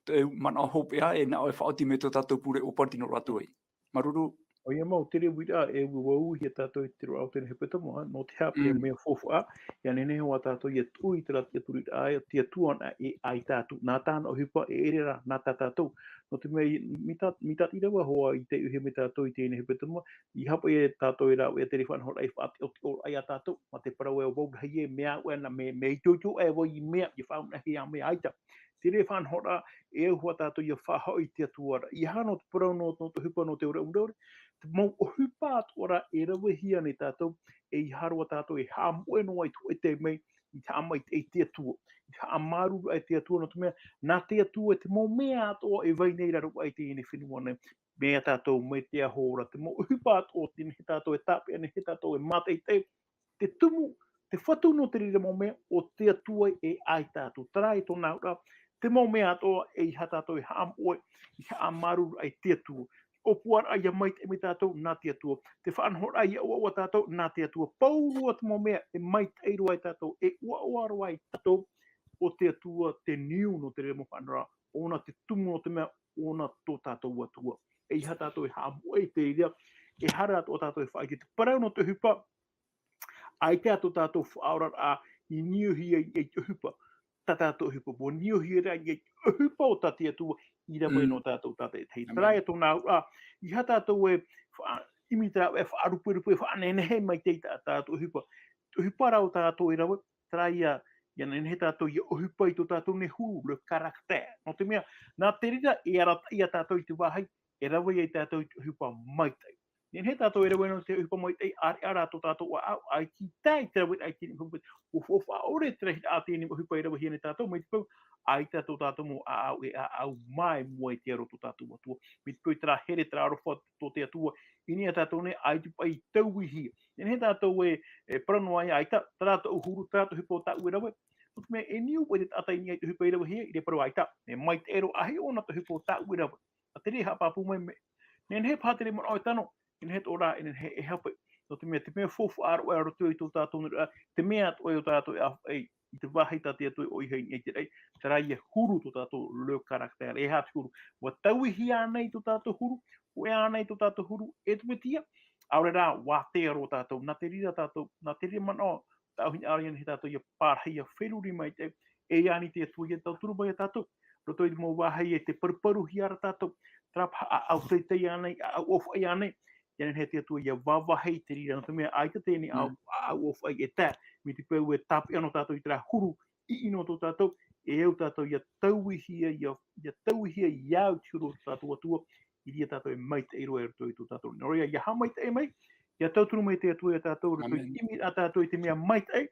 te mana hopea, na oe whaoti me to tātou pure opatino rato ai. Maruru. O ia mau tere wira e wau hi tātou i tiro au tēne hepetoma, no te hapea mea fofua, ia nene hoa tātou i tui te rati aturi ai, tia tuana e ai tātou. Nā tāna o hipa e erera nā tātou. No te mei, mitat i rawa hoa i te uhe me tātou i tēne hepetoma, i hapa e tātou i rau e tere whanhora ai whaati o te ora ai a tātou, ma te parau e o wau hei e mea ue na me i tūtū e wai i mea, i whauna hei a mea aita. Tere whanhora e hoa tātou i a whahau i tia tuara. I hano te parau no te hupa no te ora umraure, te mau o hupa atua e rawa hia nei tātou e i harua tātou e hāmoe no ai tu e te mei i te amai e te atua. I te amaru ai te atua no te mea, nā te atua e te mau mea atua e vai nei raru ai te ene whenua nei mea tātou me te ahora. Te mau o hupa atua tine he tātou e tāpea ne he tātou e mate i te tumu, te whatu no te rira mau mea o te atua e ai tātou. Tara e tōna ura, te mau mea atua e i ha tātou e hāmoe i ha amaru ai te atua. O puar ai a mai te me tātou nā te atua. Te whanhor ai a ua tātou nā te atua. Paurua te mea e mai te eiru ai tātou. E ua aro ai tātou o te atua te niu no te remo whanara. Ona te tumu no te mea, ona tō tātou atua. E iha tātou e hāmu e te iria. E hara o tātou e whaiti. Te parau no te hupa. Ai te ato tātou faaora a i niu hi e te hupa. Ta tātou hupa. Bo niu hi e i e hupa o tā te atua. I rawa no tātou tātou hei trai ato nā ua, i ha tātou e imita e whaarupurupu e whaanenei mai te tātou hupa. Hupa rau tātou i rawa, trai a nehe tātou i o hupa i tō tātou ne huru, le karakter. No te mea, nā te rira e arata i a tātou i te wahai, e rawa i tātou i hupa mai tei. Nen he tātou e rawa no te hupa mai tei, ara tō tātou a au, ai ki tai te rawa ai tini hupa, o whaore te rahi a tini hupa i rawa hi ne tātou, mai te pau, ai tātou tātou mo a au e a au mai mua i te aro tō tātou atua. Mi te pau i tera here tera aroha tō te atua, ini a tātou ne ai te pai tau i hia. Nen he tātou e parano ai ai ta, tātou huru, tātou hupa o tāu e rawa, no te mea e niu pai te atai ni ai te hupa i rawa hia, i te parau ai ta, ne mai te ero ahi ona te hupa o tāu e rawa. A te reha papu mai me. Nen he pātere mo oi tano, nen he tō rā, nen he e hapai. No te mea fofu aro e aro tui tō tātou nera, te mea oi o tātou e i te wahai tā te atoi oi hei nei te rei, te rai e huru tō tātou le karakter, e hāti huru. Wa tauhi hi anei tō tātou huru, o e anei tō tātou huru, e tu metia, aure rā, wā te aro tātou, nā te rira tātou, nā te rira mana o, tauhi arian he tātou i a pārhei a wheruri mai te, e ani te atua i a tauturu mai a tātou, roto i mō wahai e te paruparu hi ara tātou, trapa a au te te anei, a au ofu ai anei, Ianen he te atua i a wawahei te rira, no te mea aita tēni au ofu ai e tā, mi te pēu e tāpi anō tātou i tērā huru, i ino tō tātou, e au tātou i a tauihia i au tiro tātou atua, i ria tātou e mai te ero e roto i tō tātou. Noria, i a ha mai te e mai, i a tauturu mai te atua i a tātou, roto i imi a tātou i te mea mai te e,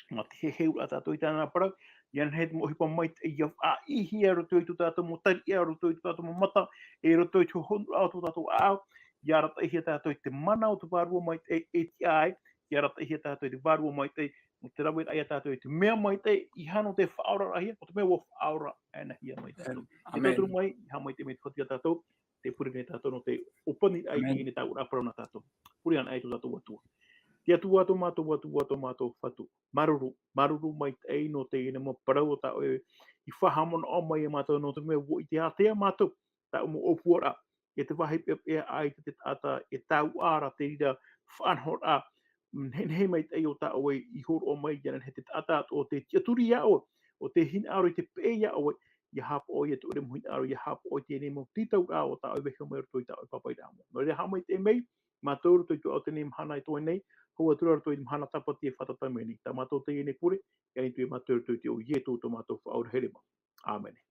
ma te he heu a tātou i tāna parau, ianen he te mohipa mai te i a ihi a roto i tō tātou, mo tari a roto i tō tātou mo mata, e roto i tō honu a tō tātou au, i a rata ihi a tātou i te mana o te vārua mai te e ti ai, i a rata ihi a tātou i te vārua mai te, mo te rawet ai a tātou i te mea mai te, i hano te whaora rahia, o te mea wa whaora ana hia mai tātou. E tāturu mai, i ha mai te me te whati a tātou, te puri nei tātou no te opani ai te ine tāu rapara na tātou. Puri ana ai tō tātou atua. Te atua ato mātou whatu. Maruru mai te ei no te ine mo parau o tāu e i whahamona o mai e mātou no te mea wo i te atea mātou, tāu mo opuara. E te wahi e ai te tata e tau ara te rira whanhor a he mai te o tāu e i horo o mai janan he te tata o te tiaturi ao o te hinaaro i te pēia o i hapo o i te ure mo hinaaro i hapo o te nemo titau a o tāu e vehi o mai roto i tāu e papai rāmo. No rea hamai te mei, mātou roto i tu au te ne mhana i toi nei, hua tura roto i mhana tapati e whatatameni. Tā mātou te ene kure, e ni tu e mātou roto i te o ietu o tō mātou whaur herema. Āmene.